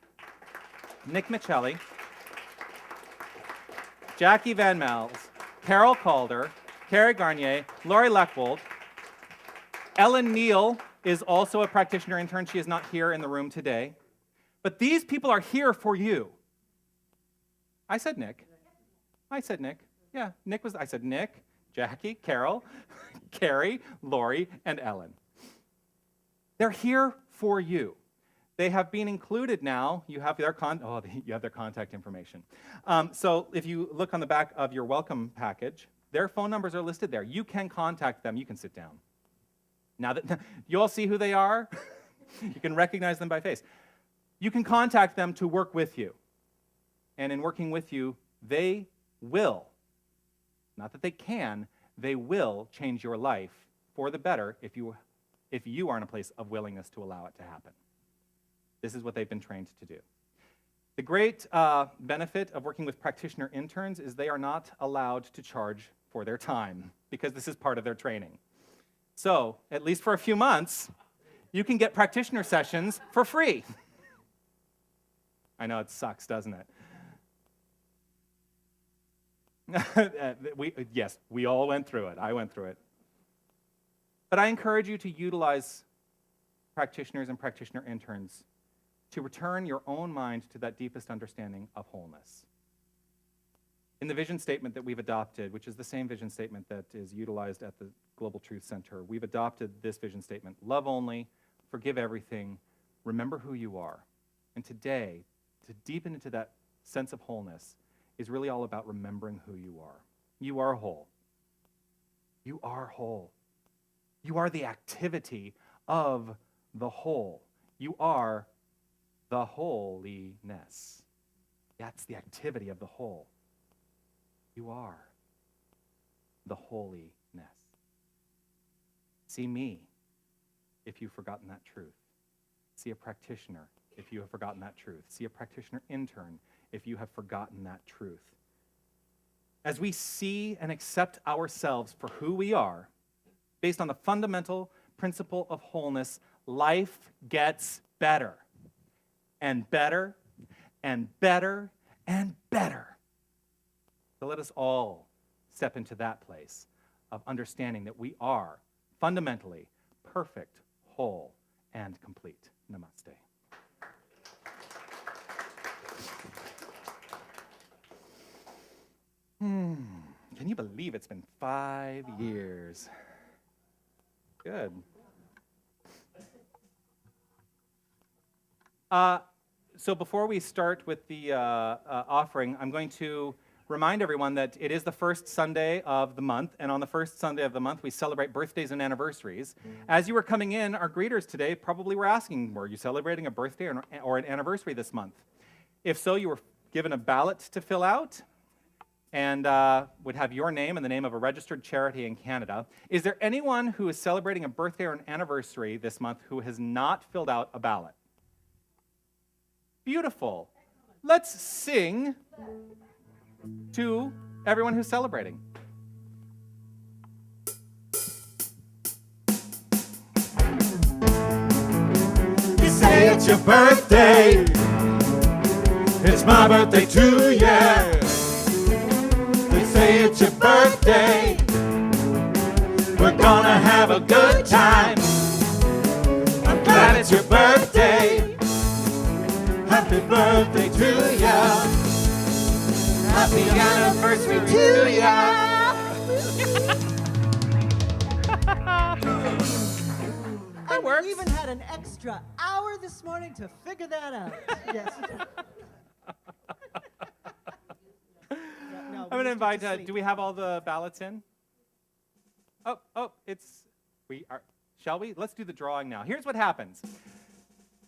Nick Michelli, Jackie Van Mels, Carol Calder, Carrie Garnier, Lori Lechwold. Ellen Neal is also a practitioner intern. She is not here in the room today. But these people are here for you. I said Nick. Yeah, I said Nick, Jackie, Carol, Carrie, Lori, and Ellen. They're here for you. They have been included now. You have their contact information. So if you look on the back of your welcome package, their phone numbers are listed there. You can contact them. You can sit down. Now that you all see who they are, you can recognize them by face. You can contact them to work with you. And in working with you, they will, not that they can, they will change your life for the better if you are in a place of willingness to allow it to happen. This is what they've been trained to do. The great benefit of working with practitioner interns is they are not allowed to charge for their time because this is part of their training. So, at least for a few months, you can get practitioner sessions for free. I know it sucks, doesn't it? Yes, we all went through it. I went through it. But I encourage you to utilize practitioners and practitioner interns to return your own mind to that deepest understanding of wholeness. In the vision statement that we've adopted, which is the same vision statement that is utilized at the Global Truth Center, we've adopted this vision statement: love only, forgive everything, remember who you are. And today, to deepen into that sense of wholeness is really all about remembering who you are. You are whole. You are whole. You are the activity of the whole. You are the whole-y-ness. That's the activity of the whole. You are the whole-y-ness. See me if you've forgotten that truth. See a practitioner if you have forgotten that truth. See a practitioner intern if you have forgotten that truth. As we see and accept ourselves for who we are, based on the fundamental principle of wholeness, life gets better and better and better and better. So let us all step into that place of understanding that we are fundamentally perfect, whole, and complete. Namaste. Can you believe it's been 5 years? Good. So before we start with the offering, I'm going to remind everyone that it is the first Sunday of the month, and on the first Sunday of the month, we celebrate birthdays and anniversaries. As you were coming in, our greeters today probably were asking, were you celebrating a birthday or an anniversary this month? If so, you were given a ballot to fill out, and would have your name and the name of a registered charity in Canada. Is there anyone who is celebrating a birthday or an anniversary this month who has not filled out a ballot? Beautiful. Let's sing to everyone who's celebrating. You say it's your birthday. It's my birthday too, yeah. They say it's your birthday. We're gonna have a good time. I'm glad it's your birthday. Happy birthday to ya. Happy anniversary to ya. And works. we even had an extra hour this morning to figure that out. Yes. I'm going to invite, do we have all the ballots in? Shall we? Let's do the drawing now. Here's what happens.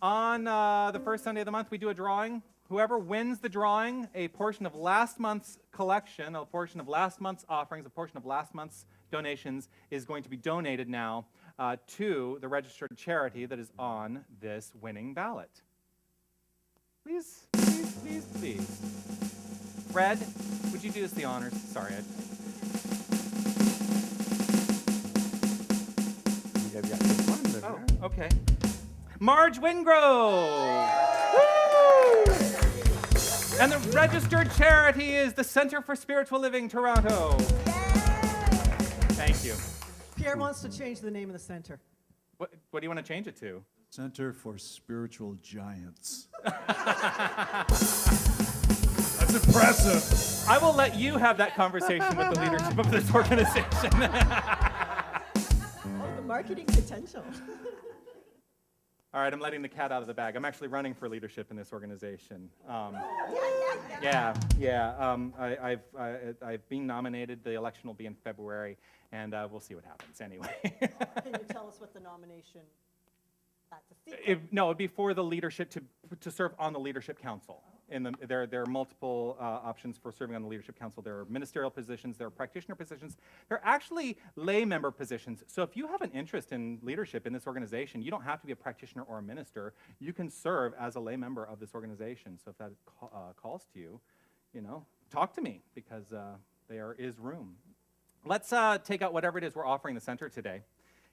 On the first Sunday of the month, we do a drawing. whoever wins the drawing, a portion of last month's collection, a portion of last month's offerings, a portion of last month's donations is going to be donated now to the registered charity that is on this winning ballot. Please, please, please, please. Fred, would you do us the honors? Sorry. Yeah, we got this one there. Oh, okay. Marge Wingrove! And the registered charity is the Center for Spiritual Living, Toronto. Thank you. Pierre wants to change the name of the center. What do you want to change it to? Center for Spiritual Giants. That's impressive. I will let you have that conversation with the leadership of this organization. Oh, the marketing potential. All right, I'm letting the cat out of the bag. I'm actually running for leadership in this organization. Yeah. I've been nominated. The election will be in February, and we'll see what happens anyway. Can you tell us what the nomination at the seat? It'd be for the leadership to serve on the leadership council. There are multiple options for serving on the leadership council. There are ministerial positions, there are practitioner positions, there are actually lay member positions. So if you have an interest in leadership in this organization, you don't have to be a practitioner or a minister. You can serve as a lay member of this organization. So if that calls to you, talk to me, because there is room. Let's take out whatever it is we're offering the center today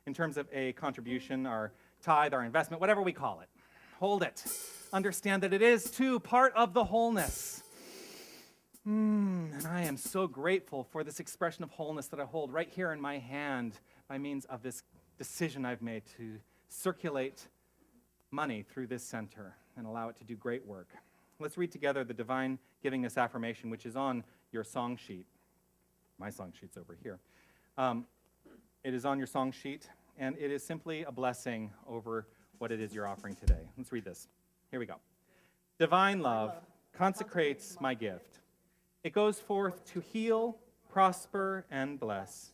in terms of a contribution, our tithe, our investment, whatever we call it. Hold it. Understand that it is, too, part of the wholeness. And I am so grateful for this expression of wholeness that I hold right here in my hand by means of this decision I've made to circulate money through this center and allow it to do great work. Let's read together the Divine Givingness Affirmation, which is on your song sheet. My song sheet's over here. It is on your song sheet, and it is simply a blessing over what it is you're offering today. Let's read this. Here we go. Divine love consecrates my gift. It goes forth to heal, prosper, and bless.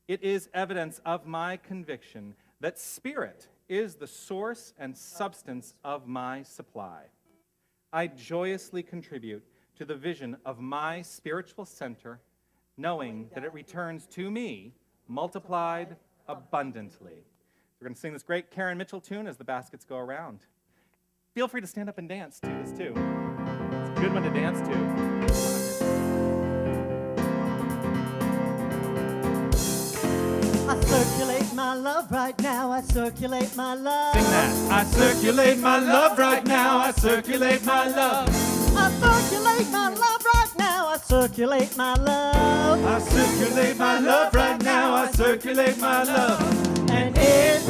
It is evidence of my conviction that spirit is the source and substance of my supply. I joyously contribute to the vision of my spiritual center, knowing that it returns to me multiplied abundantly. We're going to sing this great Karen Mitchell tune as the baskets go around. Feel free to stand up and dance to this too. It's a good one to dance to. I circulate my love right now. I circulate my love. Sing that. I circulate my love right now. I circulate my love. I circulate my love right now. I circulate my love. I circulate my love right now. I circulate my love. And it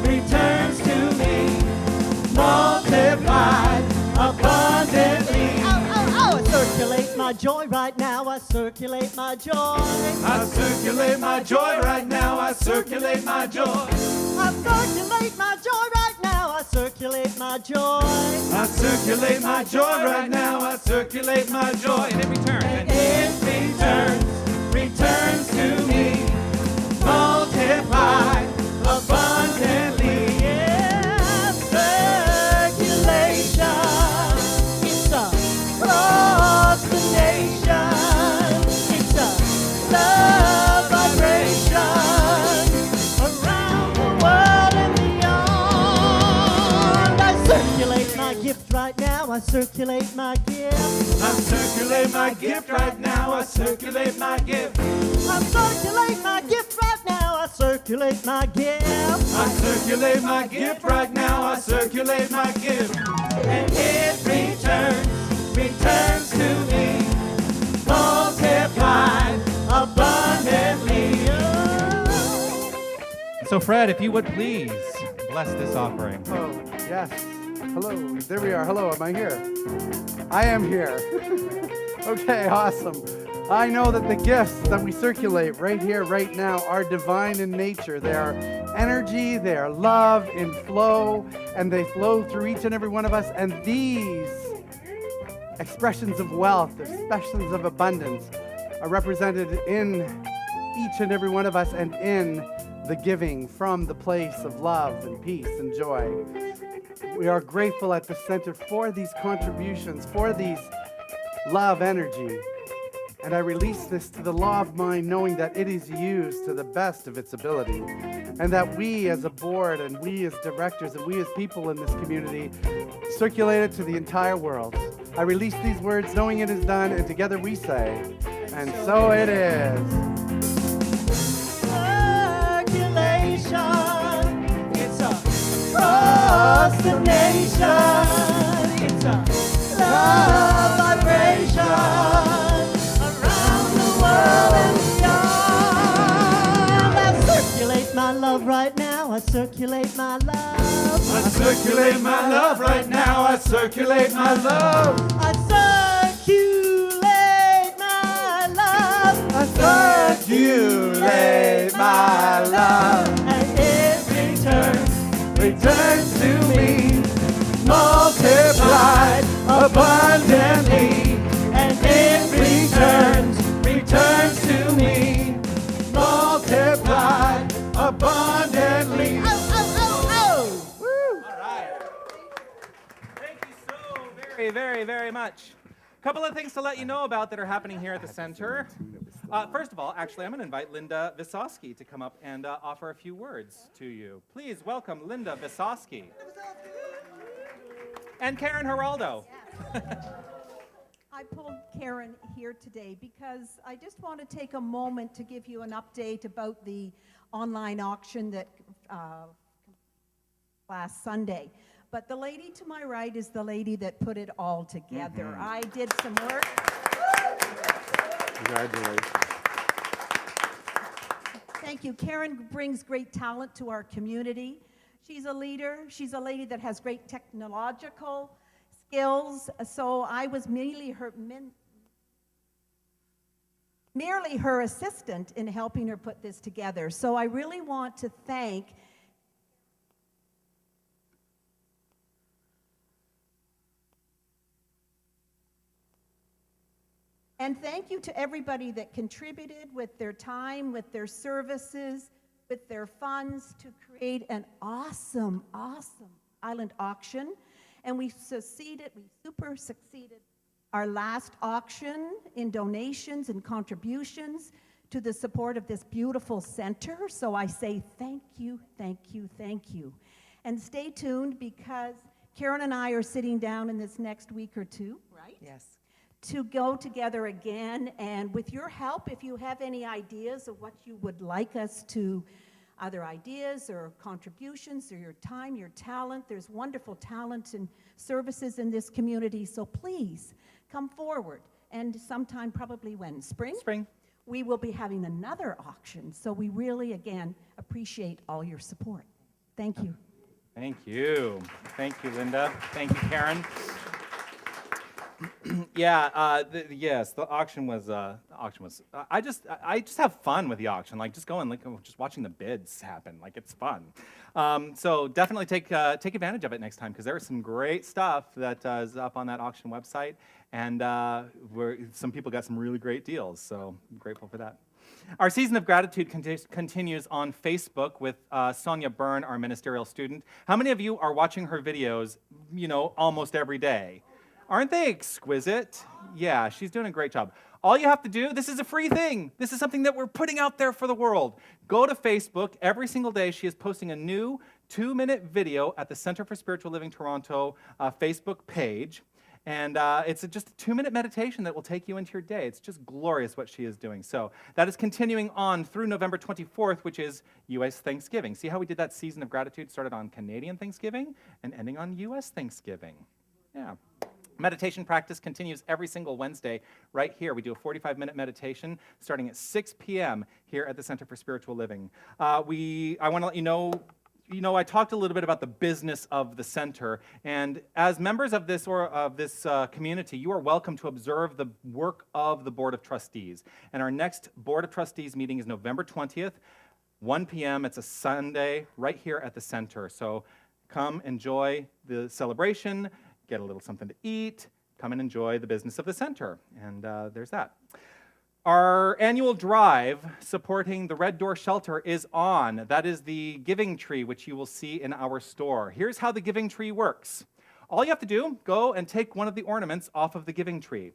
returns to me, multiplied abundantly. I circulate my joy right now. I circulate my joy. I circulate my joy right now. I circulate my joy. I circulate my joy right now. I circulate my joy. I circulate my joy right now. I circulate my joy. And it returns. And it returns to me, multiplied abundantly. Yeah, circulation, it's across the nation. It's a love vibration around the world and beyond. I circulate my gift right now. I circulate my gift. I circulate my gift right now. I circulate my gift. I circulate my gift right now. I circulate my gift. I circulate my gift right now. I circulate my gift. And it returns to me, multiplied abundantly. So Fred, if you would please bless this offering. Oh, yes. Hello. There we are. Hello. Am I here? I am here. Okay, awesome. I know that the gifts that we circulate right here, right now, are divine in nature. They are energy, they are love in flow, and they flow through each and every one of us. And these expressions of wealth, expressions of abundance, are represented in each and every one of us and in the giving from the place of love and peace and joy. We are grateful at the center for these contributions, for these love energy. And I release this to the law of mind, knowing that it is used to the best of its ability. And that we as a board and we as directors and we as people in this community circulate it to the entire world. I release these words knowing it is done, and together we say, and so it is. Circulation, it's across the nation. It's a love vibration around the world and beyond. I circulate my love right now. I circulate my love. I circulate my love right now. I circulate my love. I circulate my love. I circulate my love. And it Returns to me, multiplied abundantly. and it Returns to me, multiplied abundantly. Oh, oh, oh, oh. All right. Thank you so very, very, very much. A couple of things to let you know about that are happening here at the center. First of all, actually, I'm going to invite Linda Visosky to come up and offer a few words to you. Please welcome Linda Visosky. And Karen Geraldo. I pulled Karen here today because I just want to take a moment to give you an update about the online auction that last Sunday. But the lady to my right is the lady that put it all together. I did some work. Congratulations. Thank you. Karen brings great talent to our community. She's a leader. She's a lady that has great technological skills. So I was merely her assistant in helping her put this together. So I really want to thank and thank you to everybody that contributed with their time, with their services, with their funds to create an awesome, awesome island auction. And we super succeeded our last auction in donations and contributions to the support of this beautiful center. So I say thank you, thank you, thank you. And stay tuned because Karen and I are sitting down in this next week or two, right? Yes. To go together again, and with your help, if you have any ideas of what you would like us to, other ideas or contributions or your time, your talent, there's wonderful talent and services in this community, so please come forward. And sometime, probably when? Spring? Spring. We will be having another auction, so we really, again, appreciate all your support. Thank you. Thank you. Thank you, Linda. Thank you, Karen. Yeah, yes, the auction was. I just have fun with the auction, like just going, like just watching the bids happen, like it's fun. So definitely take advantage of it next time because there is some great stuff that is up on that auction website, and some people got some really great deals. So I'm grateful for that. Our season of gratitude continues on Facebook with Sonia Byrne, our ministerial student. How many of you are watching her videos, almost every day? Aren't they exquisite? Yeah, she's doing a great job. All you have to do, this is a free thing. This is something that we're putting out there for the world. Go to Facebook. Every single day, she is posting a new 2-minute video at the Center for Spiritual Living Toronto Facebook page. And it's just a 2-minute meditation that will take you into your day. It's just glorious what she is doing. So that is continuing on through November 24th, which is U.S. Thanksgiving. See how we did that season of gratitude? Started on Canadian Thanksgiving and ending on U.S. Thanksgiving. Yeah. Meditation practice continues every single Wednesday right here. We do a 45-minute meditation starting at 6 p.m. here at the Center for Spiritual Living. I want to let you know, I talked a little bit about the business of the center, and as members of this community, you are welcome to observe the work of the Board of Trustees. And our next Board of Trustees meeting is November 20th, 1 p.m. It's a Sunday right here at the center. So come enjoy the celebration. Get a little something to eat, come and enjoy the business of the center. And there's that. Our annual drive supporting the Red Door Shelter is on. That is the giving tree, which you will see in our store. Here's how the giving tree works. All you have to do, go and take one of the ornaments off of the giving tree.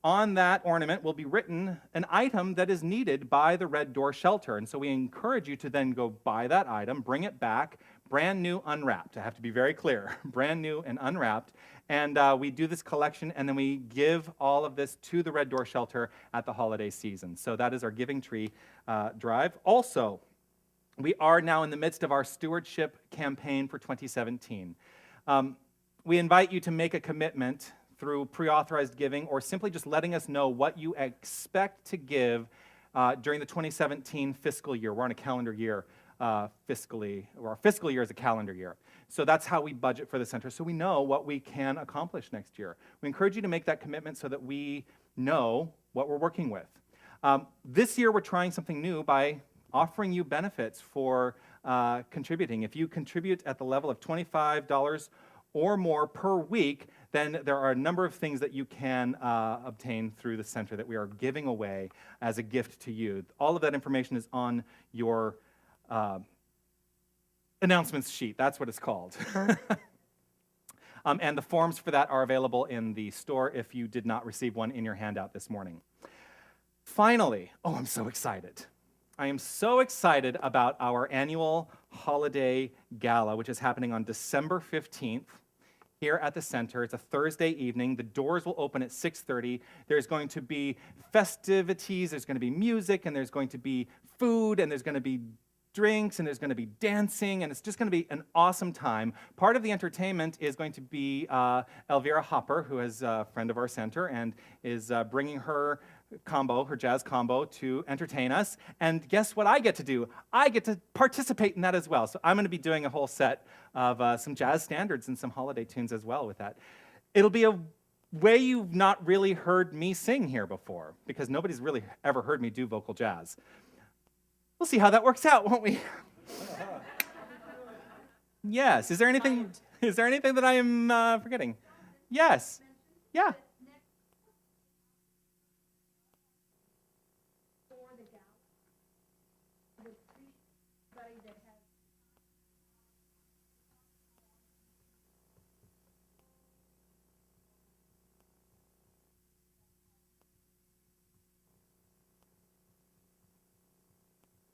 On that ornament will be written an item that is needed by the Red Door Shelter. And so we encourage you to then go buy that item, bring it back, brand new, unwrapped. I have to be very clear, brand new and unwrapped. And we do this collection, and then we give all of this to the Red Door Shelter at the holiday season. So that is our giving tree drive. Also, we are now in the midst of our stewardship campaign for 2017. We invite you to make a commitment through pre-authorized giving or simply just letting us know what you expect to give during the 2017 fiscal year. We're on a calendar year fiscally, or our fiscal year is a calendar year. So that's how we budget for the center, so we know what we can accomplish next year. We encourage you to make that commitment so that we know what we're working with. This year we're trying something new by offering you benefits for contributing. If you contribute at the level of $25 or more per week, then there are a number of things that you can obtain through the center that we are giving away as a gift to you. All of that information is on your announcements sheet. That's what it's called. And the forms for that are available in the store if you did not receive one in your handout this morning. Finally, I'm so excited. I am so excited about our annual holiday gala, which is happening on December 15th. Here at the center. It's a Thursday evening. The doors will open at 6:30. There's going to be festivities, there's going to be music, and there's going to be food, and there's going to be drinks, and there's going to be dancing, and it's just going to be an awesome time. Part of the entertainment is going to be Elvira Hopper, who is a friend of our center, and is bringing her jazz combo, to entertain us. And guess what I get to do? I get to participate in that as well. So I'm going to be doing a whole set of some jazz standards and some holiday tunes as well with that. It'll be a way you've not really heard me sing here before, because nobody's really ever heard me do vocal jazz. We'll see how that works out, won't we? Yes. Is there anything that I am forgetting? Yes. Yeah.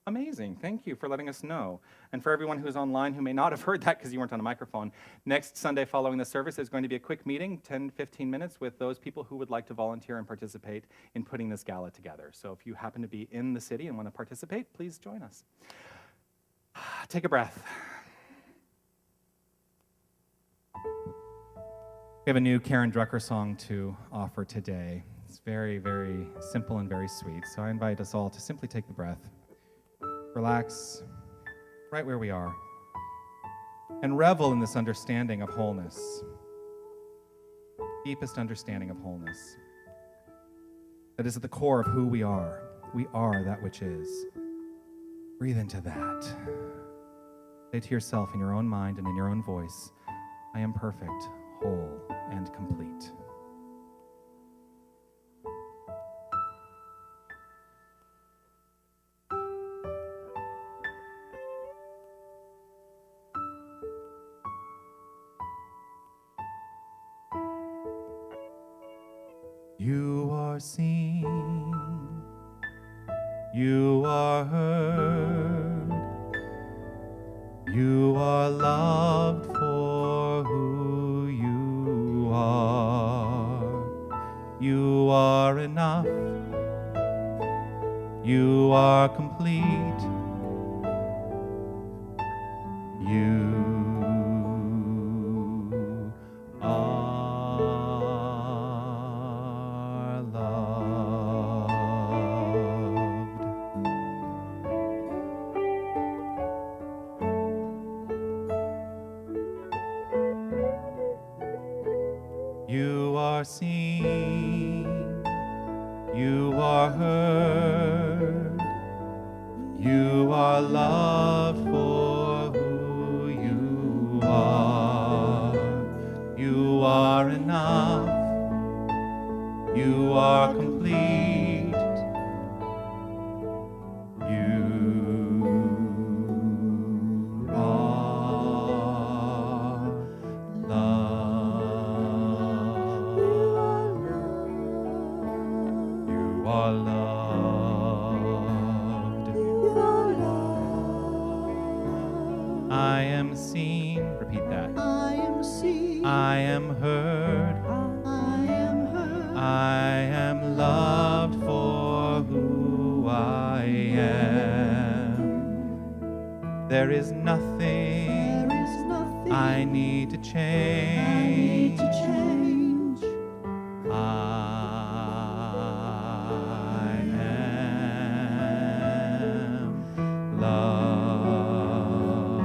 Amazing. Thank you for letting us know. And for everyone who's online who may not have heard that because you weren't on a microphone, next Sunday following the service is going to be a quick meeting, 10-15 minutes, with those people who would like to volunteer and participate in putting this gala together. So if you happen to be in the city and want to participate, please join us. Take a breath. We have a new Karen Drucker song to offer today. It's very, very simple and very sweet. So I invite us all to simply take the breath. Relax right where we are and revel in this understanding of wholeness, deepest understanding of wholeness that is at the core of who we are. We are that which is. Breathe into that. Say to yourself in your own mind and in your own voice, I am perfect, whole, and complete. You are seen, you are heard, you are loved for who you are enough, you are complete, you You are seen, you are heard, you are loved for who you are enough, you are complete, are loved. I am seen. Repeat that. I am seen. I am heard. I am heard. I am loved for who I am. There is nothing There is nothing I need to I change. need to change. I am loved.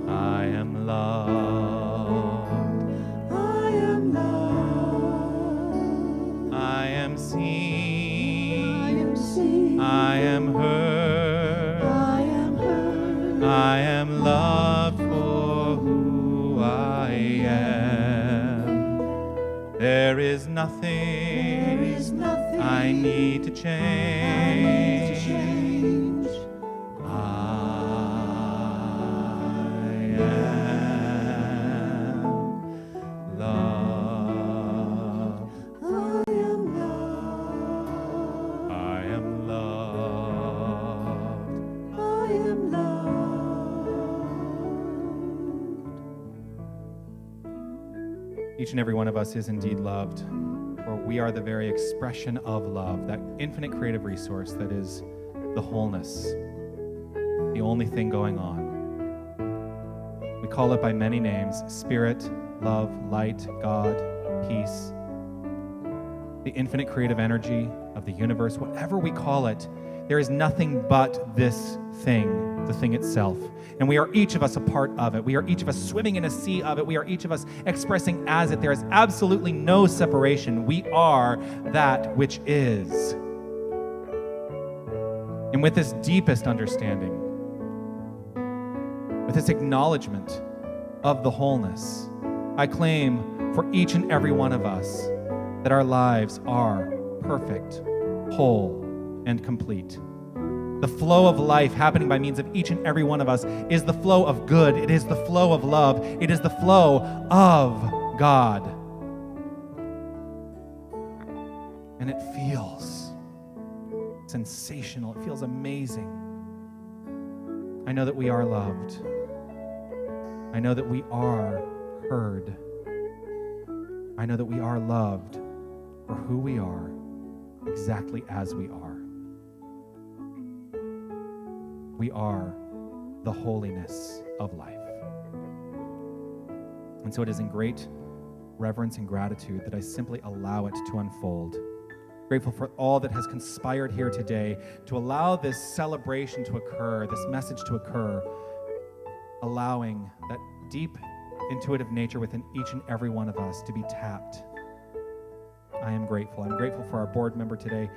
I am I am loved. loved. I am loved. I am seen. I am seen. I am heard. I am heard. I am loved for who I am. There is There nothing is nothing I need to I need to change. change. I am loved. I am loved. I am loved. I am loved. Each and every one of us is indeed loved, for we are the very expression of love, that infinite creative resource that is the wholeness, the only thing going on. We call it by many names: spirit, love, light, God, peace, the infinite creative energy of the universe. Whatever we call it, there is nothing but this thing, the thing itself. And we are each of us a part of it. We are each of us swimming in a sea of it. We are each of us expressing as it. There is absolutely no separation. We are that which is. And with this deepest understanding, with this acknowledgement of the wholeness, I claim for each and every one of us that our lives are perfect, whole, and complete. The flow of life happening by means of each and every one of us is the flow of good. It is the flow of love. It is the flow of God. And it feels sensational. It feels amazing. I know that we are loved. I know that we are heard. I know that we are loved for who we are, exactly as we are. We are the holiness of life. And so it is in great reverence and gratitude that I simply allow it to unfold. Grateful for all that has conspired here today to allow this celebration to occur, this message to occur, allowing that deep intuitive nature within each and every one of us to be tapped. I am grateful. I'm grateful for our board member today,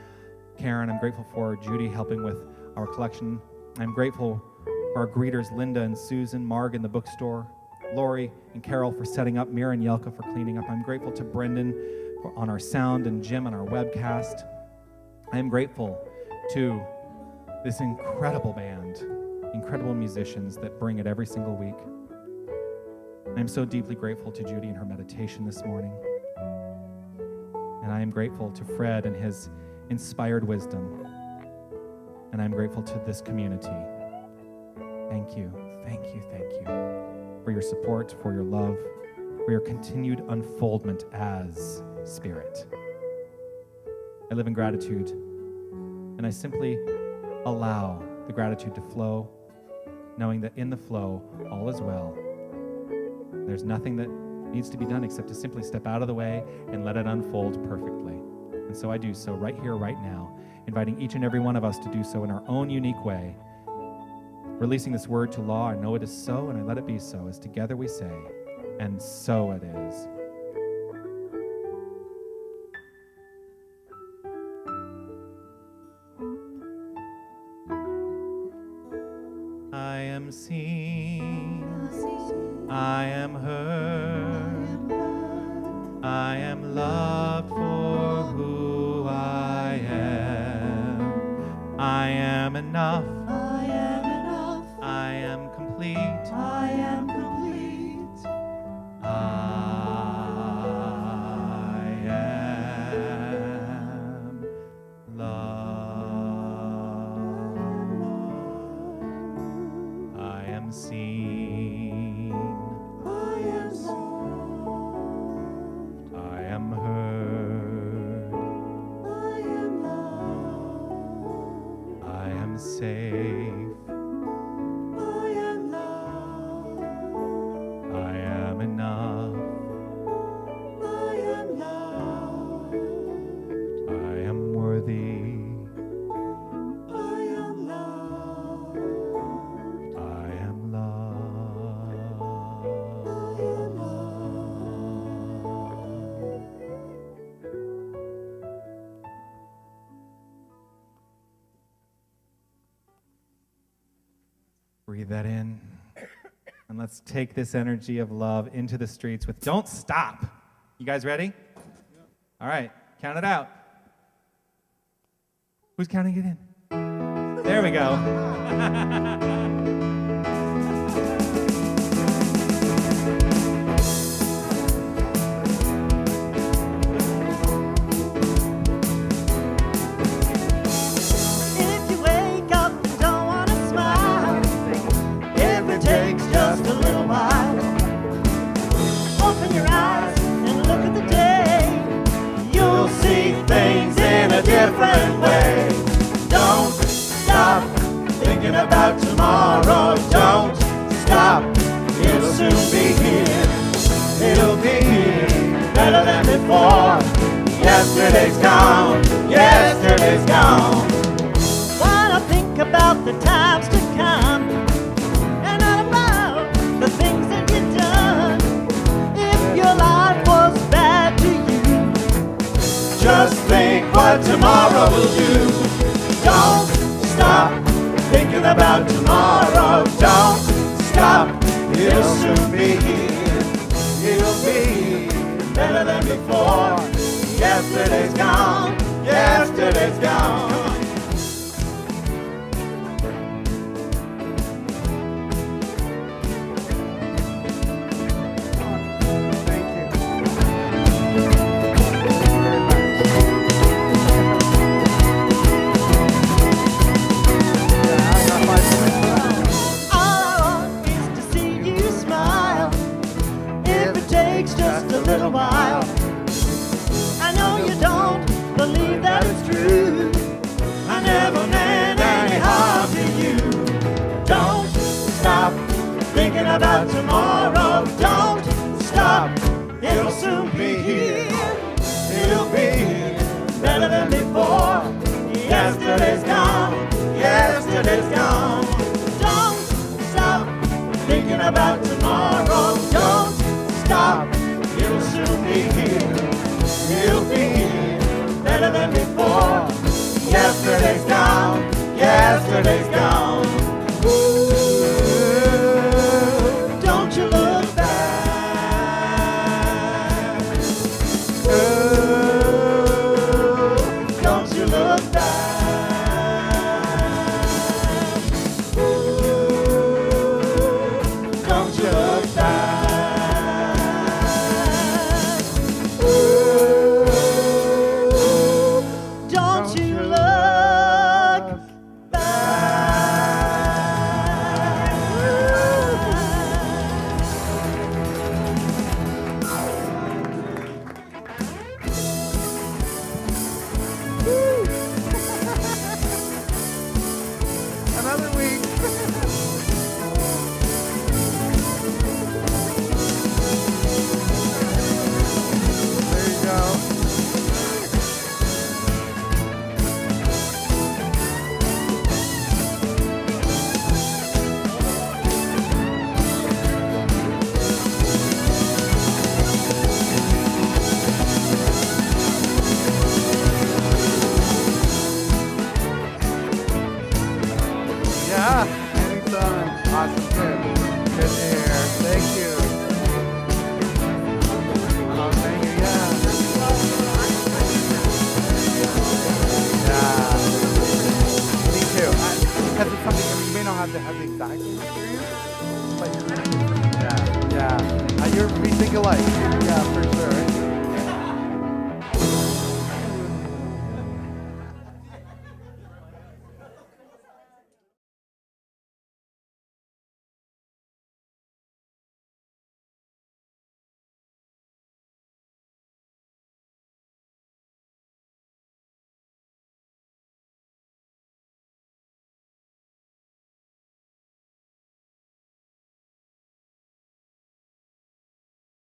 Karen. I'm grateful for Judy helping with our collection. I'm grateful for our greeters, Linda and Susan, Marg in the bookstore, Lori and Carol for setting up, Mira and Yelka for cleaning up. I'm grateful to Brendan on our sound and Jim on our webcast. I am grateful to this incredible band, incredible musicians that bring it every single week. I'm so deeply grateful to Judy and her meditation this morning. And I am grateful to Fred and his inspired wisdom. And I'm grateful to this community. Thank you, thank you, thank you for your support, for your love, for your continued unfoldment as Spirit. I live in gratitude, and I simply allow the gratitude to flow, knowing that in the flow, all is well. There's nothing that needs to be done except to simply step out of the way and let it unfold perfectly. And so I do so right here, right now, inviting each and every one of us to do so in our own unique way, releasing this word to law. I know it is so, and I let it be so, as together we say, and so it is. I am seen, I am heard, I am loved for who I am. I am enough. I am enough. I am complete. I am complete. I safe. I am loved. I am enough. I am loved. I am worthy. I am loved. I am loved. Breathe that in. And let's take this energy of love into the streets with Don't Stop. You guys ready? All right, count it out. Who's counting it in? There we go. If you wake up and don't want to smile, if it takes just a little while, open your eyes and look at the day. You'll see things in a different way. Don't stop thinking about tomorrow. Don't stop, it'll soon be here. It'll be here, better than before. Yesterday's gone, yesterday's gone. When I think about the times to come, and not about the things that you've done, if your life was bad to you, just think what tomorrow will do. Don't stop thinking about tomorrow. Don't stop, it'll soon be here. It'll be better than before. Yesterday's gone, yesterday's gone. All I want is to see you smile. If it takes just a little while. I know you don't believe that it's true. I never meant any harm to you. Don't stop thinking about tomorrow. Don't stop, it'll soon be here. It'll be better than before. Yesterday's gone, yesterday's gone. Don't stop thinking about tomorrow. Don't stop, it'll soon be here. It'll be here, better than before. Yesterday's gone, yesterday's gone. Ooh, don't you look back. Ooh, don't you look back. Ooh, don't you look back. Ooh, don't you look Another week. There you go. Yeah, anytime. Awesome trip. Good to hear. Thank you. Oh, thank you. Yeah. Yeah. Me too. Because it's something you may not have to have the exact same experience, but yeah, yeah. You think alike. Yeah, for sure.